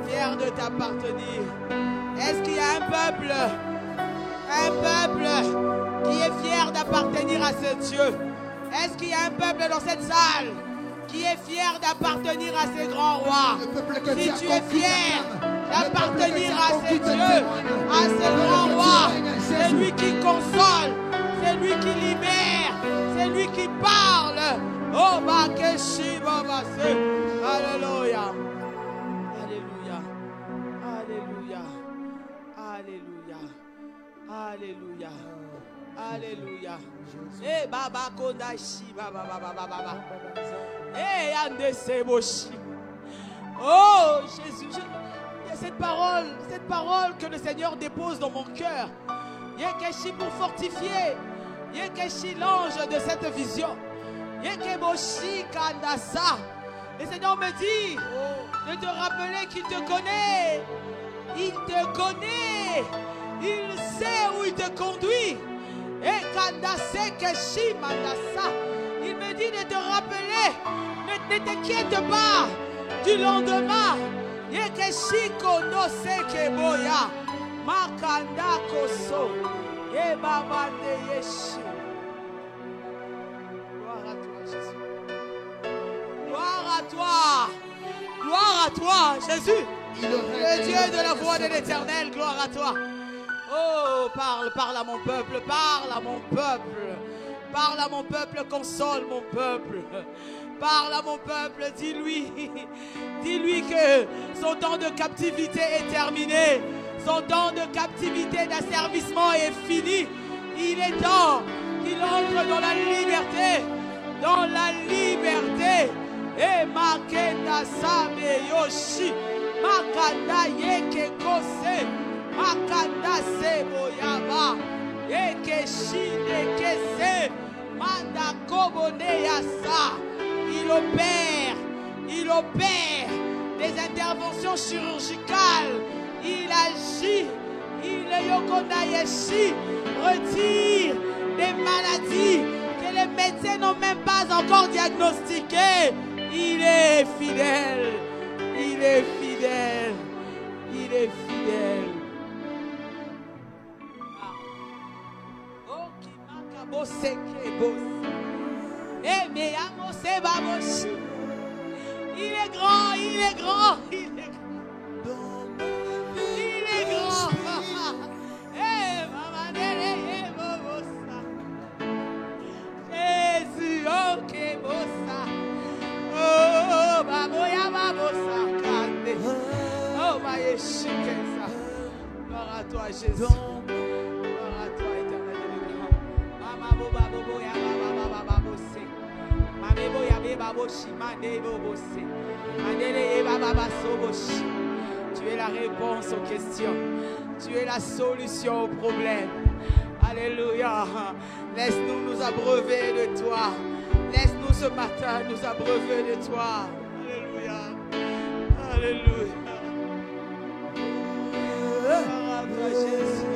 fier de t'appartenir. Est-ce qu'il y a un peuple qui est fier d'appartenir à ce Dieu? Est-ce qu'il y a un peuple dans cette salle qui est fier d'appartenir à ce grand roi, si tu es fier d'appartenir à ce Dieu, à ce grand roi, c'est lui qui console, c'est lui qui libère, c'est lui qui parle. Oh, Bakeshi Babase. Alléluia. Alléluia. Alléluia. Alléluia. Alléluia. Alléluia. Eh, Baba Kodashi, Baba, Baba, Baba, Baba. Eh, Ande Seboshi. Oh, Jésus, il y a cette parole que le Seigneur dépose dans mon cœur. Yekeshi pour fortifier. Yekeshi l'ange de cette vision. Yekeboshi Kandasa. Le Seigneur me dit de te rappeler qu'il te connaît. Il te connaît. Il sait où il te conduit. Et Kandase Keshi Mandasa. Il me dit de te rappeler. Ne t'inquiète pas du lendemain. Yekeshi Konose Keboya. Makanda Koso. Et Baba de Yeshi. Gloire à toi, Jésus. Gloire à toi. Gloire à toi, Jésus. Le Dieu de la voix de l'Éternel, gloire à toi. Oh, parle à mon peuple, parle à mon peuple. Parle à mon peuple, console mon peuple. Parle à mon peuple, dis-lui que son temps de captivité est terminé. Son temps de captivité, d'asservissement est fini. Il est temps qu'il entre dans la liberté. Dans la liberté. Et Makenda Sabe Yoshi. Makanda Yeke Kose. Makanda Seboyaba. Yeke Shine Kese. Manda Kobone Yasa. Il opère des interventions chirurgicales. Il agit, il yokonayeshi, retire des maladies que les médecins n'ont même pas encore diagnostiquées. Il est fidèle, il est fidèle, il est fidèle. Oh, qui makabo sekebos. Eh, mais amo sebaboshi. Il est grand, il est grand, il est grand. Jésus, ok, bossa. Oh, baboya, babosa, kande. Oh, maïechikesa. Gloire à toi, Jésus. Gloire à toi, éternel de grand. Mama, boba, boboya, baba, baba, bosse. Mame, boya, beba, boshi, mande, bobosse. Mandele, baba, soboshi. Tu es la réponse aux questions. Tu es la solution aux problèmes. Alléluia. Laisse-nous nous abreuver de toi. Laisse-nous ce matin nous abreuver de toi. Alléluia. Alléluia. Gloire à toi, Jésus.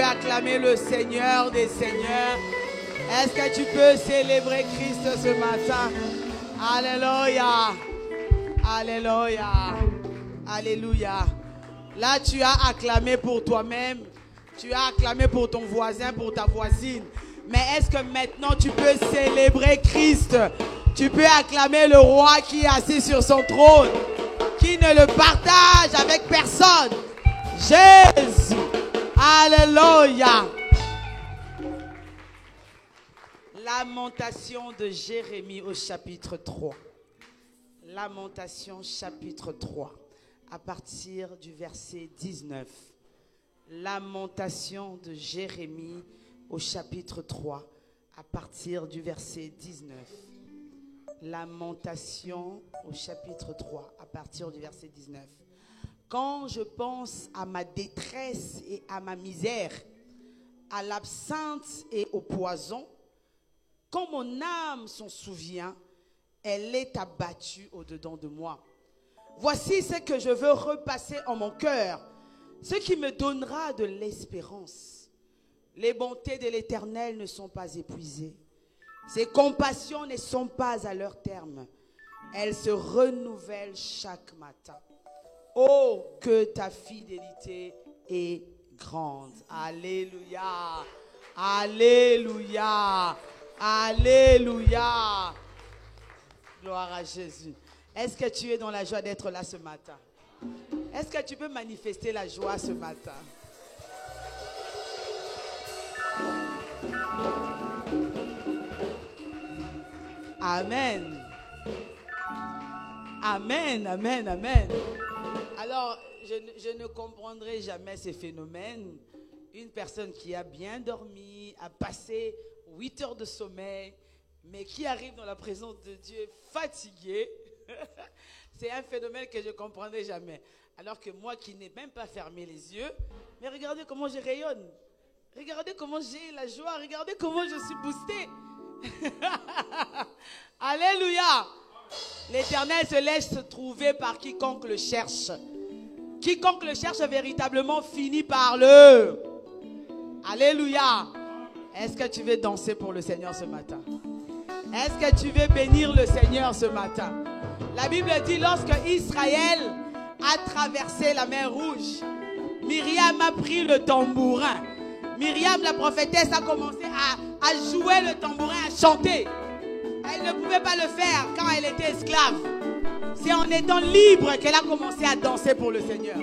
acclamer le Seigneur des Seigneurs? Est-ce que tu peux célébrer Christ ce matin? Alléluia. Alléluia. Alléluia. Là, tu as acclamé pour toi-même. Tu as acclamé pour ton voisin, pour ta voisine. Mais est-ce que maintenant tu peux célébrer Christ? Tu peux acclamer le roi qui est assis sur son trône, qui ne le partage avec personne. Jésus. Alléluia. Lamentation de Jérémie au chapitre 3. Lamentation chapitre 3, à partir du verset 19. Lamentation de Jérémie au chapitre 3, à partir du verset 19. Lamentation au chapitre 3, à partir du verset 19. Quand je pense à ma détresse et à ma misère, à l'absinthe et au poison, quand mon âme s'en souvient, elle est abattue au-dedans de moi. Voici ce que je veux repasser en mon cœur, ce qui me donnera de l'espérance. Les bontés de l'Éternel ne sont pas épuisées. Ses compassions ne sont pas à leur terme. Elles se renouvellent chaque matin. Oh, que ta fidélité est grande. Alléluia. Alléluia. Alléluia. Gloire à Jésus. Est-ce que tu es dans la joie d'être là ce matin? Est-ce que tu peux manifester la joie ce matin? Amen. Amen, amen, amen. Alors, je ne comprendrai jamais ces phénomènes. Une personne qui a bien dormi, a passé 8 heures de sommeil, mais qui arrive dans la présence de Dieu fatigué, c'est un phénomène que je ne comprendrai jamais. Alors que moi qui n'ai même pas fermé les yeux, mais regardez comment je rayonne. Regardez comment j'ai la joie. Regardez comment je suis boostée. Alléluia. L'Éternel se laisse trouver par quiconque le cherche. Quiconque le cherche véritablement finit par le... Alléluia. Est-ce que tu veux danser pour le Seigneur ce matin? Est-ce que tu veux bénir le Seigneur ce matin? La Bible dit, lorsque Israël a traversé la mer Rouge, Myriam a pris le tambourin. Myriam, la prophétesse, a commencé à jouer le tambourin, à chanter. Elle ne pouvait pas le faire quand elle était esclave. C'est en étant libre qu'elle a commencé à danser pour le Seigneur.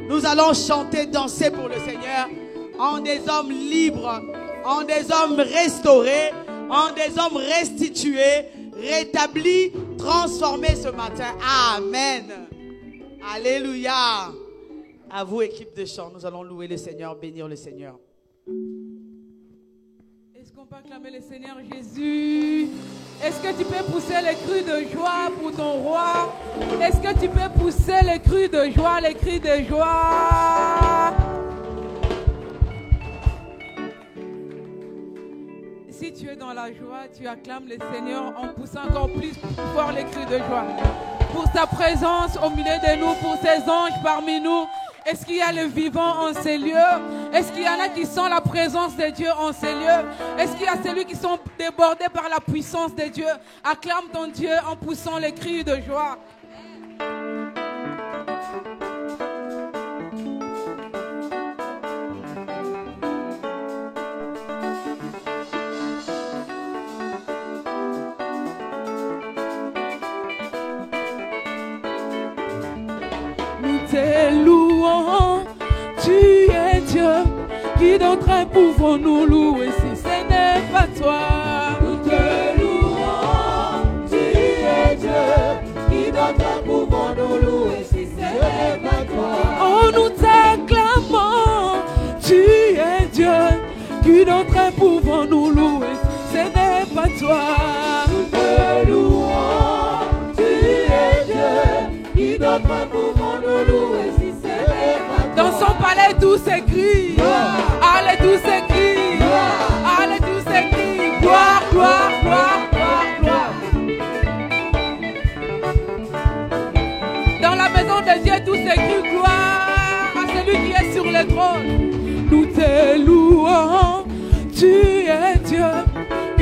Nous allons chanter, danser pour le Seigneur en des hommes libres, en des hommes restaurés, en des hommes restitués, rétablis, transformés ce matin. Amen. Alléluia. À vous, équipe de chant, nous allons louer le Seigneur, bénir le Seigneur. Est-ce qu'on peut acclamer le Seigneur Jésus? Est-ce que tu peux pousser les cris de joie pour ton roi? Est-ce que tu peux pousser les cris de joie, les cris de joie? Si tu es dans la joie, tu acclames le Seigneur en poussant encore plus fort les cris de joie. Pour sa présence au milieu de nous, pour ses anges parmi nous. Est-ce qu'il y a le vivant en ces lieux? Est-ce qu'il y en a qui sentent la présence de Dieu en ces lieux? Est-ce qu'il y a celui qui sont débordés par la puissance de Dieu? Acclame ton Dieu en poussant les cris de joie. Te louons, tu es Dieu, qui d'autre pouvons-nous louer si ce n'est pas toi? Nous te louons, tu es Dieu, qui d'autre pouvons-nous louer si ce n'est pas toi? Oh, nous t'acclamons, tu es Dieu, qui d'autre pouvons-nous louer si ce n'est pas toi? Nous te louons, tu es Dieu, qui d'autre pouvons-nous louer si ce n'est pas toi? Dans son palais tous ces cris, allez tous ces cris, allez tous ces cris, gloire, gloire, gloire, gloire, gloire. Dans la maison de Dieu tous ces cris, gloire à celui qui est sur le trône. Nous te louons, tu es Dieu,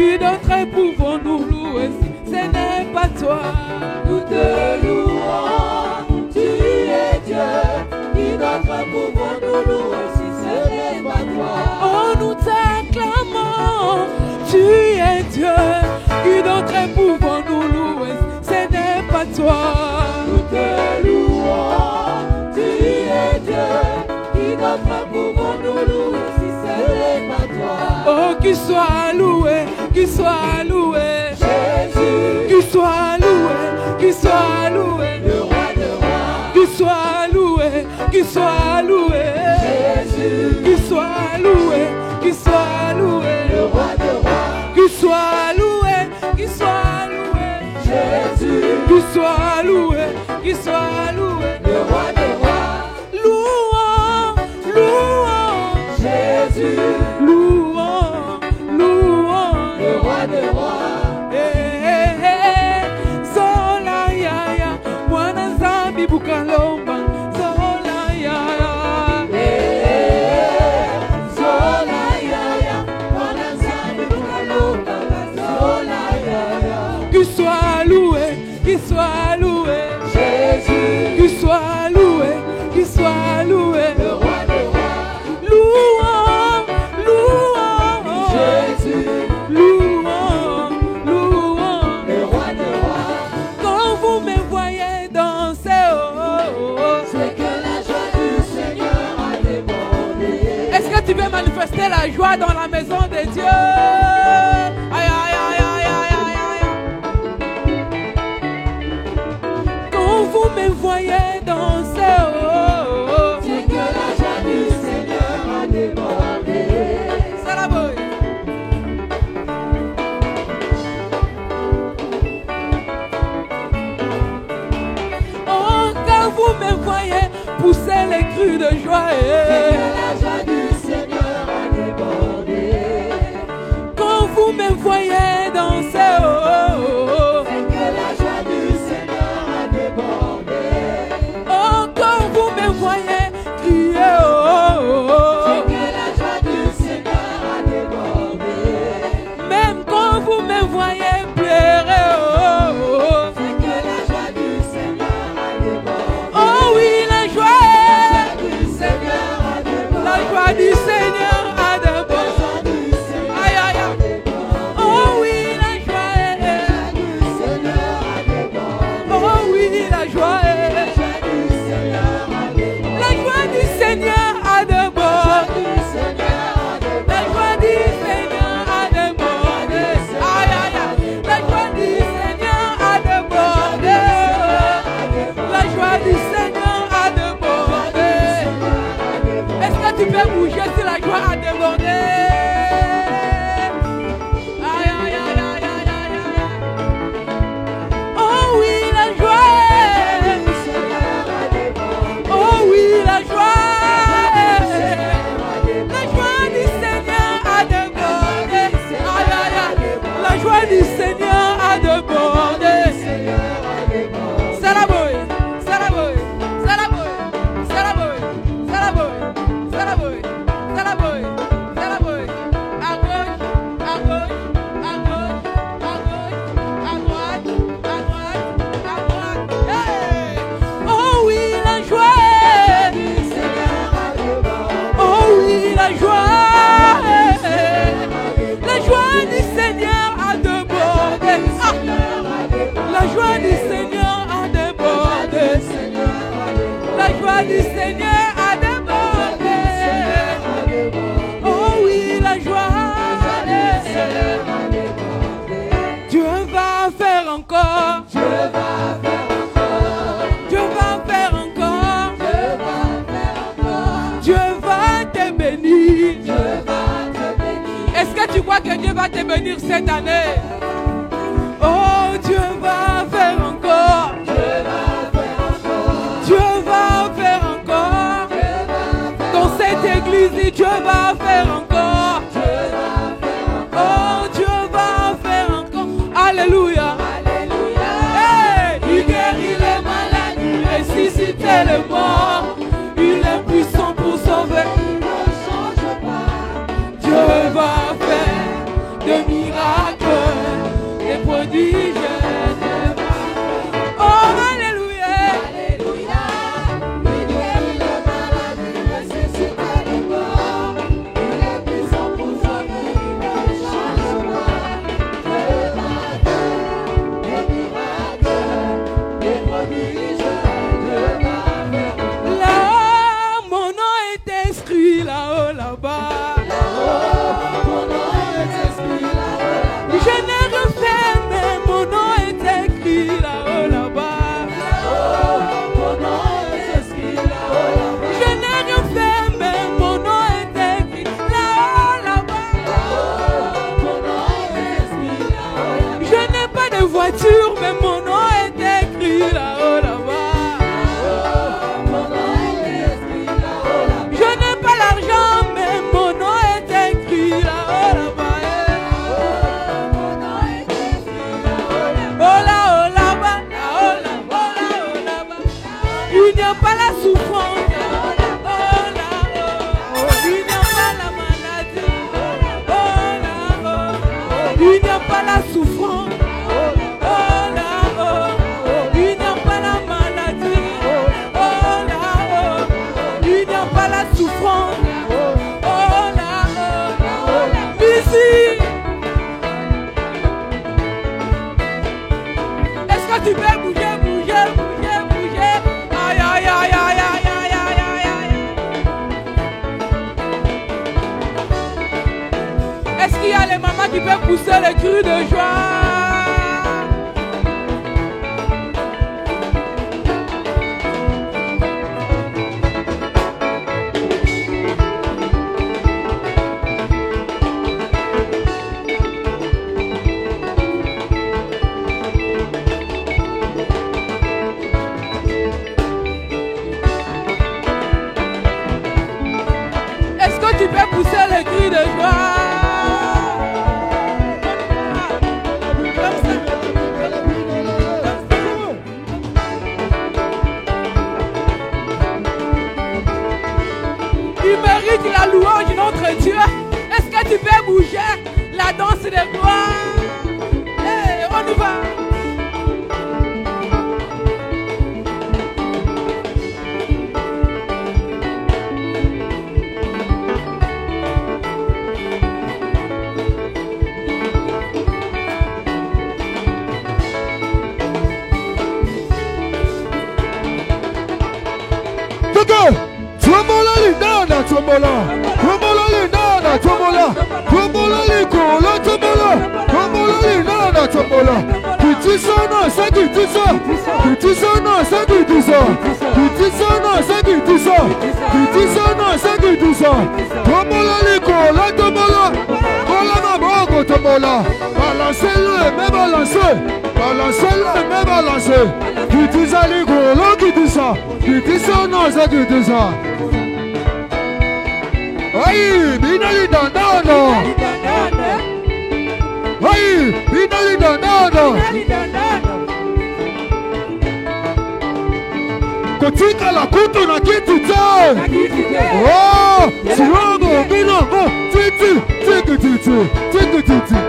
Qui d'autre pouvons-nous louer si ce n'est pas toi? Nous te louons, tu es Dieu. Qui d'autre pouvons-nous louer si ce n'est pas toi? Oh, nous t'acclamons, tu es Dieu. Qui d'autre pouvons-nous louer si ce n'est pas toi? Nous te louons, tu es Dieu. Qui d'autre pouvons-nous louer si ce n'est pas toi? Oh, qu'il soit loué, qu'il soit loué. Jésus, Qu'il soit loué, qu'il soit loué. le roi de rois. Qu'il soit loué, qu'il soit loué. Jésus, Qu'il soit loué, qu'il soit loué. le roi de rois. Qu'il soit loué, qu'il soit loué. Jésus, Qu'il soit loué, qu'il soit loué. le roi de rois. Louons, louons, Jésus, louons, louons. le roi de rois. Zola yaya, mwana zambi bukalomba. Zola yaya. Zola yaya, mwana zambi bukalomba. Zola yaya. Qu'il soit loué, qu'il soit loué. Jésus, Qu'il soit loué, qu'il soit loué. le roi de rois. Louons, louons. Jésus, Louons, louons. le roi de rois. Quand vous me voyez danser, oh, oh, oh. C'est que la joie du Seigneur a débordé. Est-ce que tu veux manifester la joie dans la maison de Dieu? Aïe, aïe, aïe, aïe, aïe, aïe, aïe. Quand vous me voyez danser, oh, oh, oh. C'est que la joie du Seigneur a débordé. C'est la boy. Oh, quand vous me voyez pousser les cris de joie, C'est eh. que la joie du Seigneur a débordé. Quand vous me voyez danser, oh, oh, oh. C'est que la joie du Seigneur a débordé. Oh, quand vous me voyez crier, oh, oh, oh. C'est que la joie du Seigneur a débordé. Même quand vous me voyez pleurer, oh, oh, oh. C'est que la joie du Seigneur a débordé. Oh oui, la joie, La joie du Seigneur a débordé. la joie du Seigneur a de La bon. joie du Seigneur Aïe, aïe, a aïe. débordé. Oh oui, la joie, La joie du Seigneur a débordé. oh oui, la joie, La joie du Seigneur a débordé. la joie du Seigneur a de La bon. joie du Seigneur a débordé. La joie du Seigneur a débordé. Aïe, aïe, aïe. La joie du Seigneur a débordé. La joie du Seigneur a débordé. Est-ce que tu peux bouger si la joie a débordé? Aïe, aïe, aïe, aïe, aïe, aïe, aïe. Oh oui, la joie. Oh oui, la joie. La joie du Seigneur a débordé. Aïe, aïe, aïe. La joie du Seigneur a débordé. C'est la boy, c'est la boy, c'est la boy, c'est la boy, c'est la boy, c'est la boy, c'est la boy, c'est la boy. À gauche, à gauche, à gauche, à gauche, à droite, à droite, à droite. Hey! Oh oui, la joie. Oh oui, la joie. La joie du Seigneur a débordé. Ah! La joie du Seigneur a débordé. La joie du Seigneur a débordé. Oh oui, la joie. Dieu va faire encore. Dieu va faire encore. Dieu va te bénir. Est-ce que tu crois que Dieu va te bénir cette année? Oh, Dieu va faire encore. Dieu va faire encore. Dans cette église, Dieu va faire encore. Oh, Dieu va faire encore. Alléluia. Hey, il guérit les malades, il ressuscite les morts. Il est puissant pour sauver. Dieu va faire des miracles. Est-ce qu'il y a les mamans qui peuvent pousser les cris de joie? Est-ce que tu peux pousser les cris de joie? Il mérite la louange de notre Dieu. Est-ce que tu peux bouger la danse des gloires? Hey, on y va. Balancez-le, mais balancez. Balancez-le, mais balancez. Qui dit ça, les gros, qui dit ça. Qui dit ça, non, c'est qui dit ça. Aïe, binali dandano. Aïe, binali dandano. Kotika la kutu na kitu ta. Oh, siwango, binango, titi, tiki titi, tiki titi.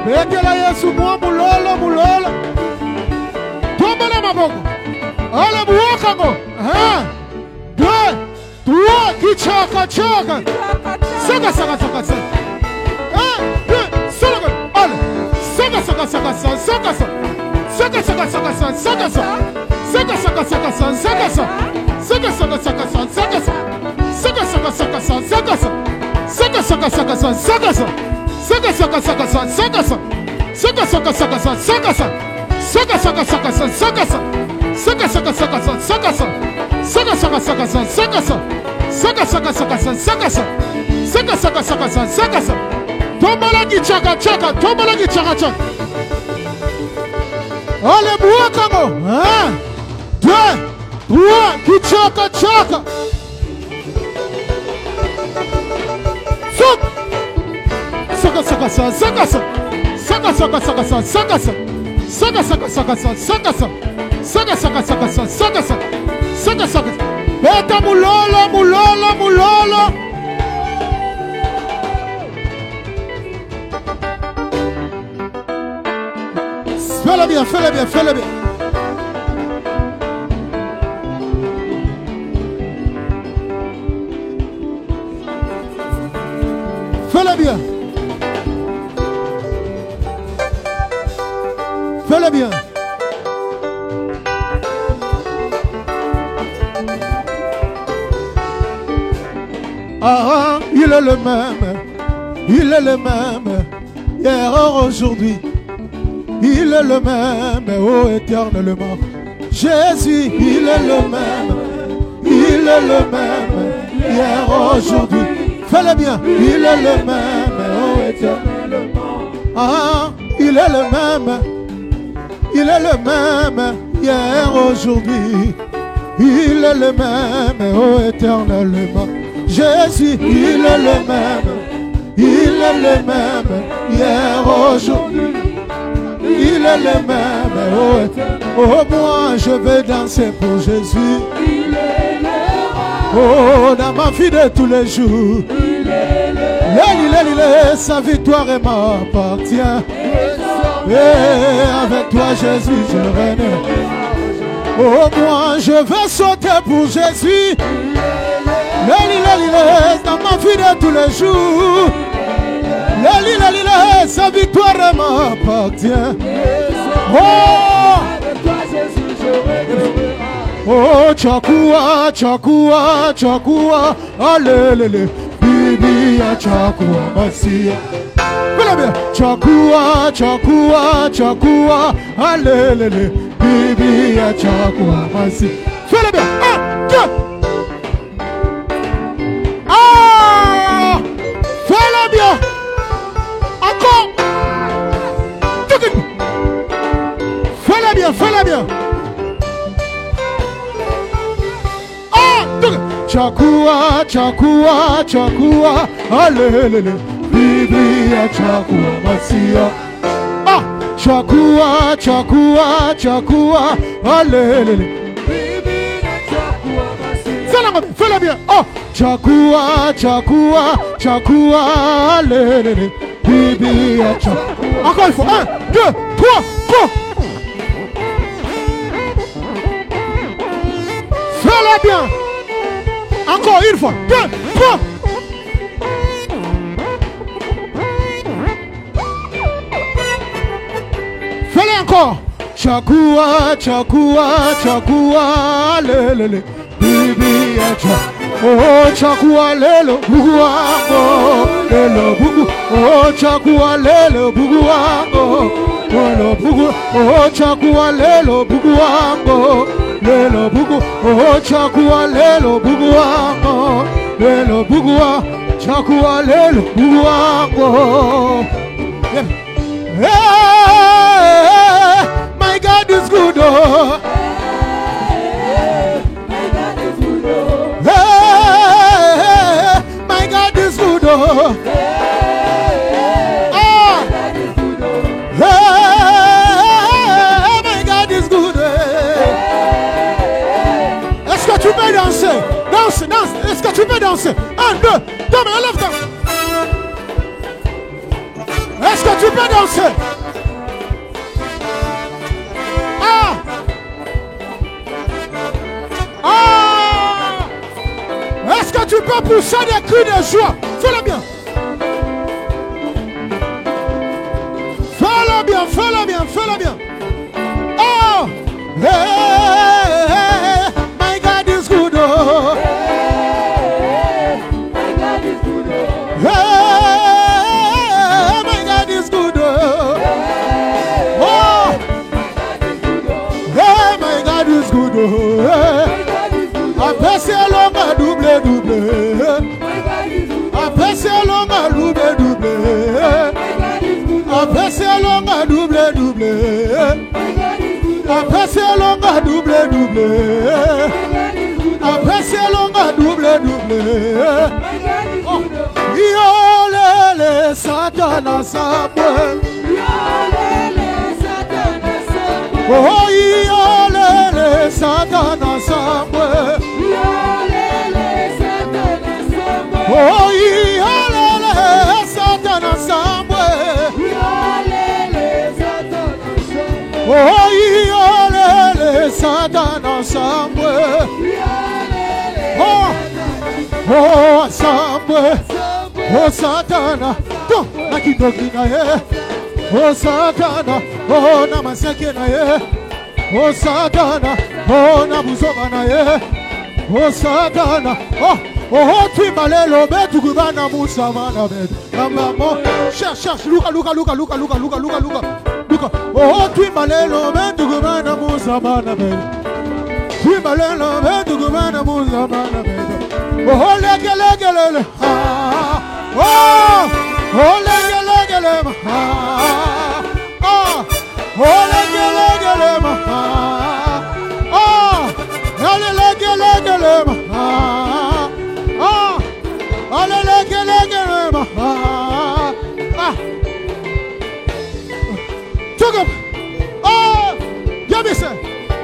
Bekela Yesu mwa mulolo mulolo. Tombala maboko. Ala buwakango. 1, 2, 3, kichaka chaka. Saka saka saka saka. 1, 2, saka. Ala. Saka saka saka saka saka saka. Saka saka saka saka saka saka. Saka saka saka saka saka saka. Saka saka saka saka saka saka. Saka saka saka saka saka saka. Saka saka saka saka saka saka. Saka saka saka saka saka saka. Saka saka saka saka saka saka. Saka saka saka saka saka saka. Saka saka saka saka saka saka. Saka saka saka saka saka saka. Saka saka saka saka saka saka. Saka saka saka saka saka saka. Tombola kichaka chaka, tombola kichaka chaka. Allez buwakango. 1, 2, 3, kichaka chaka. Sup. Saka saka saka saka saka. Saka saka saka saka saka saka. Saka saka saka saka saka saka. Saka saka saka saka saka saka. Saka saka. Beta mulolo mulolo mulolo. Fais-le bien, fais-le bien, fais-le bien. Fais-le bien. Fais-le bien. Ah, il est le même. Il est le même. Hier, aujourd'hui. Il est le même, oh éternellement. Jésus, il est le même. Il est le même. Hier, aujourd'hui. Fais-le bien. Il est le même, oh éternellement. Ah, il est le même. Il est le même. Hier, aujourd'hui. Il est le même, oh éternellement. Jésus, il est le même. Il est le même. Hier, aujourd'hui. Il est le même, oh moi je vais danser pour Jésus. Il est le oh dans ma vie de tous les jours. Il est le sa victoire m'appartient. Et avec toi Jésus je règne. Oh moi je vais sauter pour Jésus. Dans ma vie de tous les jours. Sa victoire m'appartient. Oh, Oh, chakua, chakua, chakua, alelele, bibi ya chakua masia. Fais-le bien. Chakua, chakua, chakua, alelele, bibi ya chakua masia. Fais-le bien. 1, 2. Ah, fais-le bien. Encore. Fais-le bien, fais-le bien. Chakua, chakua, chakua, alelele, Biblia chakua masia. Ah, chakua, chakua, chakua, alelele, Biblia chakua masia. Fais-le bien. Oh, chakua, chakua, chakua, alelele, Biblia chakua. Encore une fois. 1, 2, 3, 4. Fais-le bien. Encore une fois. 2, 3. Fais-le encore. Chakua, chakua, chakua, lelele, bibi acha. Oh, chakua lelo, buguango, lelo bugu. Oh, chakua lelo, buguango, lelo bugu. Oh, chakua lelo, buguango. Lelo bugu, oh chakua lelo buguango, lelo bugua, chakua lelo buguango. Hey, my God is good, oh. My God is good, oh. Hey, my God is good, oh. Tu peux danser, danse, danse. Est-ce que tu peux danser? 1, 2, donne la lève. Est-ce que tu peux danser? Ah, ah. Est-ce que tu peux pousser des cris de joie? Fais-le bien. Fais-le bien, fais-le bien, fais-le bien. Oh, hey, hey. My God is good, oh. My God is good, oh. Hey, my God is good, oh. Oh, hey, my God is good, oh. Après longa double double. Après longa double double. Après longa double double. Après c'est longa double double. Après c'est longa double double. Oh. Yo lele satana sabwe. Oh yo lele satana sabwe. Oh yo lele satana sabwe. Oh yo lele satana ensemble. Oh, oh ensemble. Oh satana. Don't like it na ye. Oh satana. Oh na masake na ye. Oh satana. Oh na buzoba na ye. Oh satana. Oh, oh tu malelo betu kubana musama na bed. Maman, cherche, Luca. Oh, tu malelo betu kubana musama na bed. Tu malelo betu kubana musama na bed. Oh, lege. Oh, lege. Oh, lege.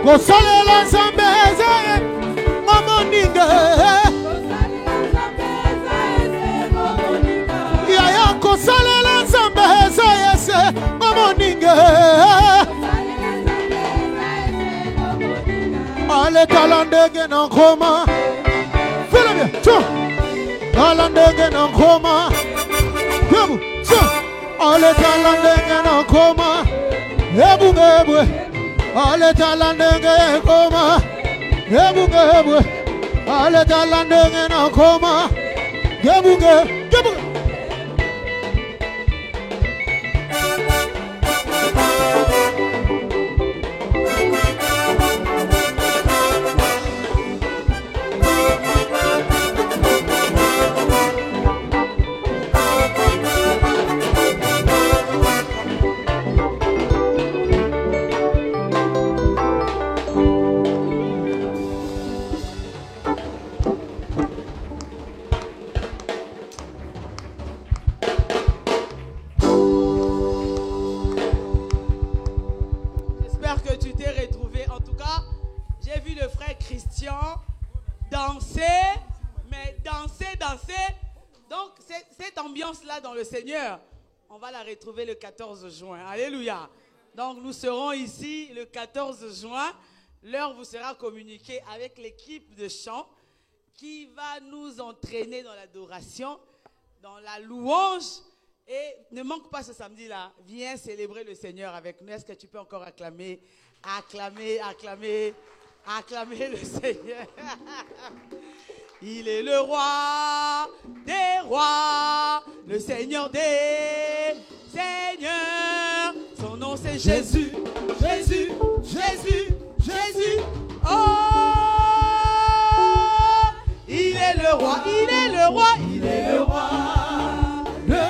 Kosalela zambeze mamoninga ya kosalela zambeze yese mamoninga ale talandege na koma fele bien tu talandege na koma yebu so ale talandege na koma yebu ale talandenge koma gebwe ale dalandenge na koma gebuge gebuge. Dans le Seigneur, on va la retrouver le 14 juin. Alléluia. Donc nous serons ici le 14 juin. L'heure vous sera communiquée avec l'équipe de chant qui va nous entraîner dans l'adoration, dans la louange. Et ne manque pas ce samedi-là. Viens célébrer le Seigneur avec nous. Est-ce que tu peux encore acclamer, acclamer, acclamer, acclamer le Seigneur? Il est le roi des rois, le Seigneur des seigneurs. Son nom c'est Jésus, Jésus, Jésus, Jésus. Oh, il est le roi, il est le roi, il est le roi, le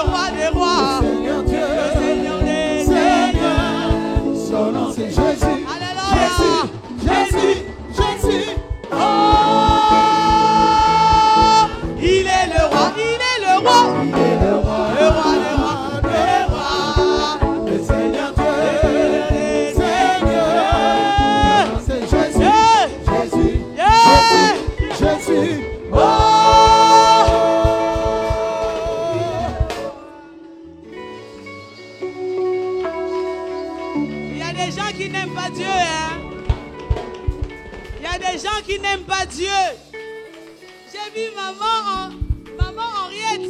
roi des rois, le Seigneur Dieu, le Seigneur des seigneurs. Son nom c'est Jésus, Alléluia, Jésus, Jésus, Jésus. Oh. Il est le roi, il est le roi, il est le roi, le roi, le roi, le roi, le Seigneur Dieu, les seigneurs. C'est Jésus, Jésus, Jésus. Oh! Il y a des gens qui n'aiment pas Dieu, hein? Il y a des gens qui n'aiment pas Dieu. J'ai vu maman Henriette.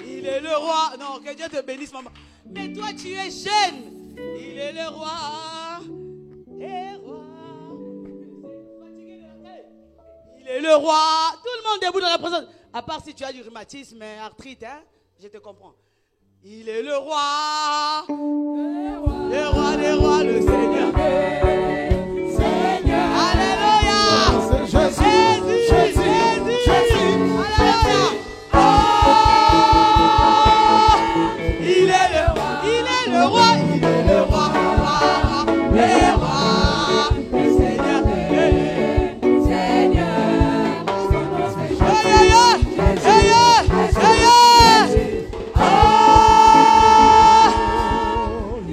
Il est le roi. Non, que Dieu te bénisse, maman. Mais toi, tu es jeune. Il est le roi. Et roi. Il est le roi. Tout le monde debout dans la présence. À part si tu as du rhumatisme, arthrite, hein? Je te comprends. Il est le roi. Le roi des rois, le Seigneur. Alléluia. Jésus, Jésus, Jésus. Alléluia. Oh, il est le roi, il est le roi, il est le roi, le roi, le Seigneur, le Seigneur.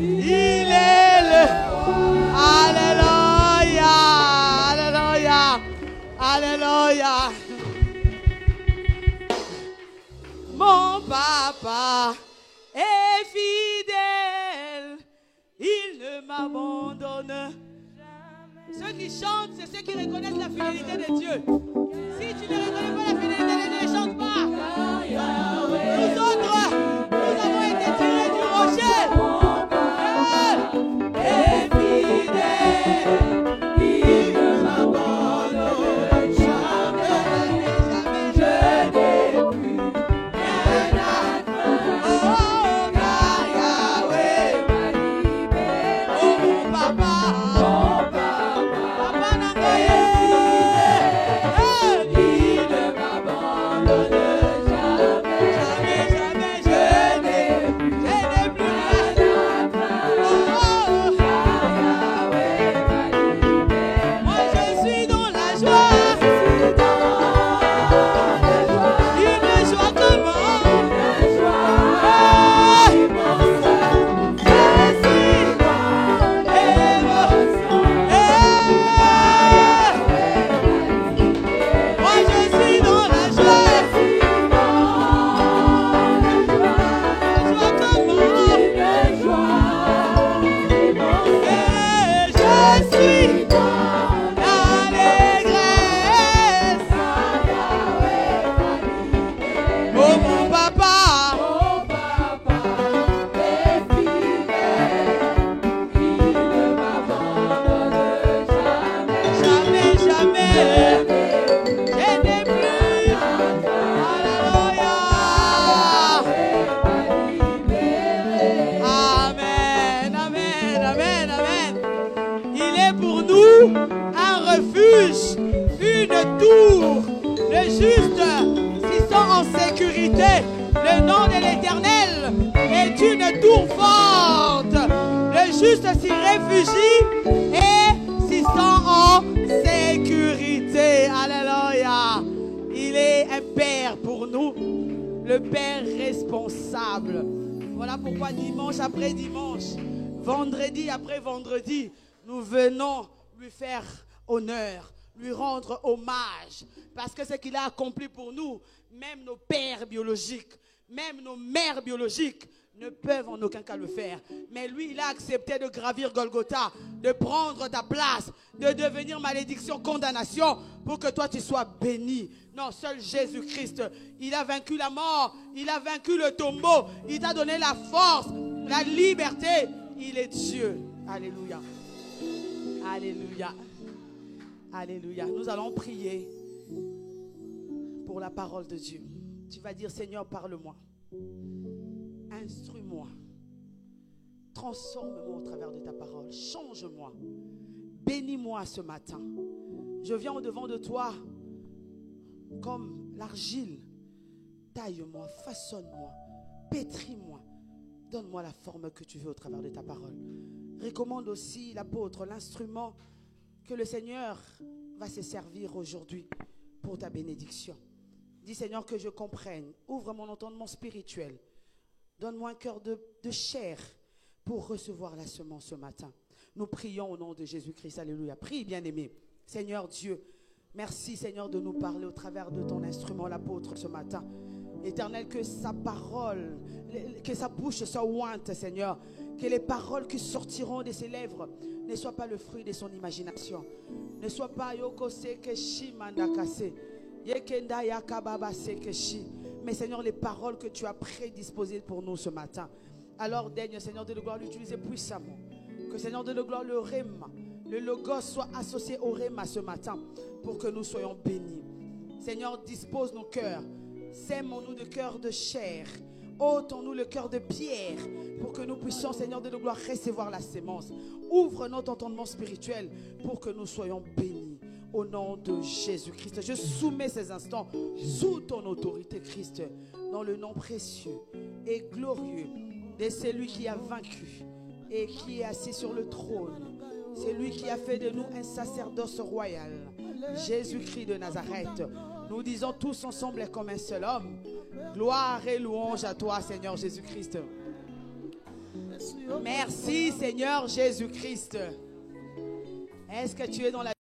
Il est le. Alléluia, Alléluia, Alléluia. Mon papa est fidèle, il ne m'abandonne jamais. Ceux qui chantent, c'est ceux qui reconnaissent la fidélité de Dieu. Si tu ne reconnais pas la fidélité de Dieu, ne chante pas. Nous autres, nous avons été tirés du rocher. Est fidèle, il ne m'abandonne jamais, jamais, je n'ai plus. Papa n'a pas justes, s'ils sont en sécurité, le nom de l'Éternel est une tour forte. Le juste s'y réfugie et s'y sent en sécurité. Alléluia. Il est un Père pour nous, le Père responsable. Voilà pourquoi dimanche après dimanche, vendredi après vendredi, nous venons lui faire honneur, lui rendre hommage. Parce que ce qu'il a accompli pour nous, même nos pères biologiques, même nos mères biologiques ne peuvent en aucun cas le faire. Mais lui, il a accepté de gravir Golgotha, de prendre ta place, de devenir malédiction, condamnation, pour que toi tu sois béni. Non, seul Jésus-Christ, il a vaincu la mort, il a vaincu le tombeau, il t'a donné la force, la liberté. Il est Dieu. Alléluia. Alléluia. Alléluia. Nous allons prier pour la parole de Dieu. Tu vas dire, Seigneur, parle-moi. Instruis-moi. Transforme-moi au travers de ta parole. Change-moi. Bénis-moi ce matin. Je viens au-devant de toi comme l'argile. Taille-moi, façonne-moi, pétris-moi. Donne-moi la forme que tu veux au travers de ta parole. Recommande aussi l'apôtre, l'instrument que le Seigneur va se servir aujourd'hui pour ta bénédiction. Dis, Seigneur, que je comprenne. Ouvre mon entendement spirituel. Donne-moi un cœur de chair pour recevoir la semence ce matin. Nous prions au nom de Jésus-Christ. Alléluia. Prie, bien-aimé. Seigneur Dieu, merci, Seigneur, de nous parler au travers de ton instrument, l'apôtre, ce matin. Éternel, que sa parole, que sa bouche soit ointe, Seigneur. Que les paroles qui sortiront de ses lèvres ne soient pas le fruit de son imagination. Ne soient pas yokose keshi mandakase. Yekenda yakababa sekeshi. Mais Seigneur, les paroles que tu as prédisposées pour nous ce matin. Alors daigne, Seigneur de gloire, l'utiliser puissamment. Que Seigneur de gloire, le rhéma, le logos soit associé au rhéma ce matin pour que nous soyons bénis. Seigneur, dispose nos cœurs. Sème-nous de cœur de chair. Ôtons-nous le cœur de pierre pour que nous puissions, Seigneur de gloire, recevoir la sémence. Ouvre notre entendement spirituel pour que nous soyons bénis. Au nom de Jésus-Christ, je soumets ces instants sous ton autorité, Christ, dans le nom précieux et glorieux de celui qui a vaincu et qui est assis sur le trône. C'est lui qui a fait de nous un sacerdoce royal. Jésus-Christ de Nazareth. Nous disons tous ensemble comme un seul homme. Gloire et louange à toi, Seigneur Jésus-Christ. Merci, Seigneur Jésus-Christ. Est-ce que tu es dans la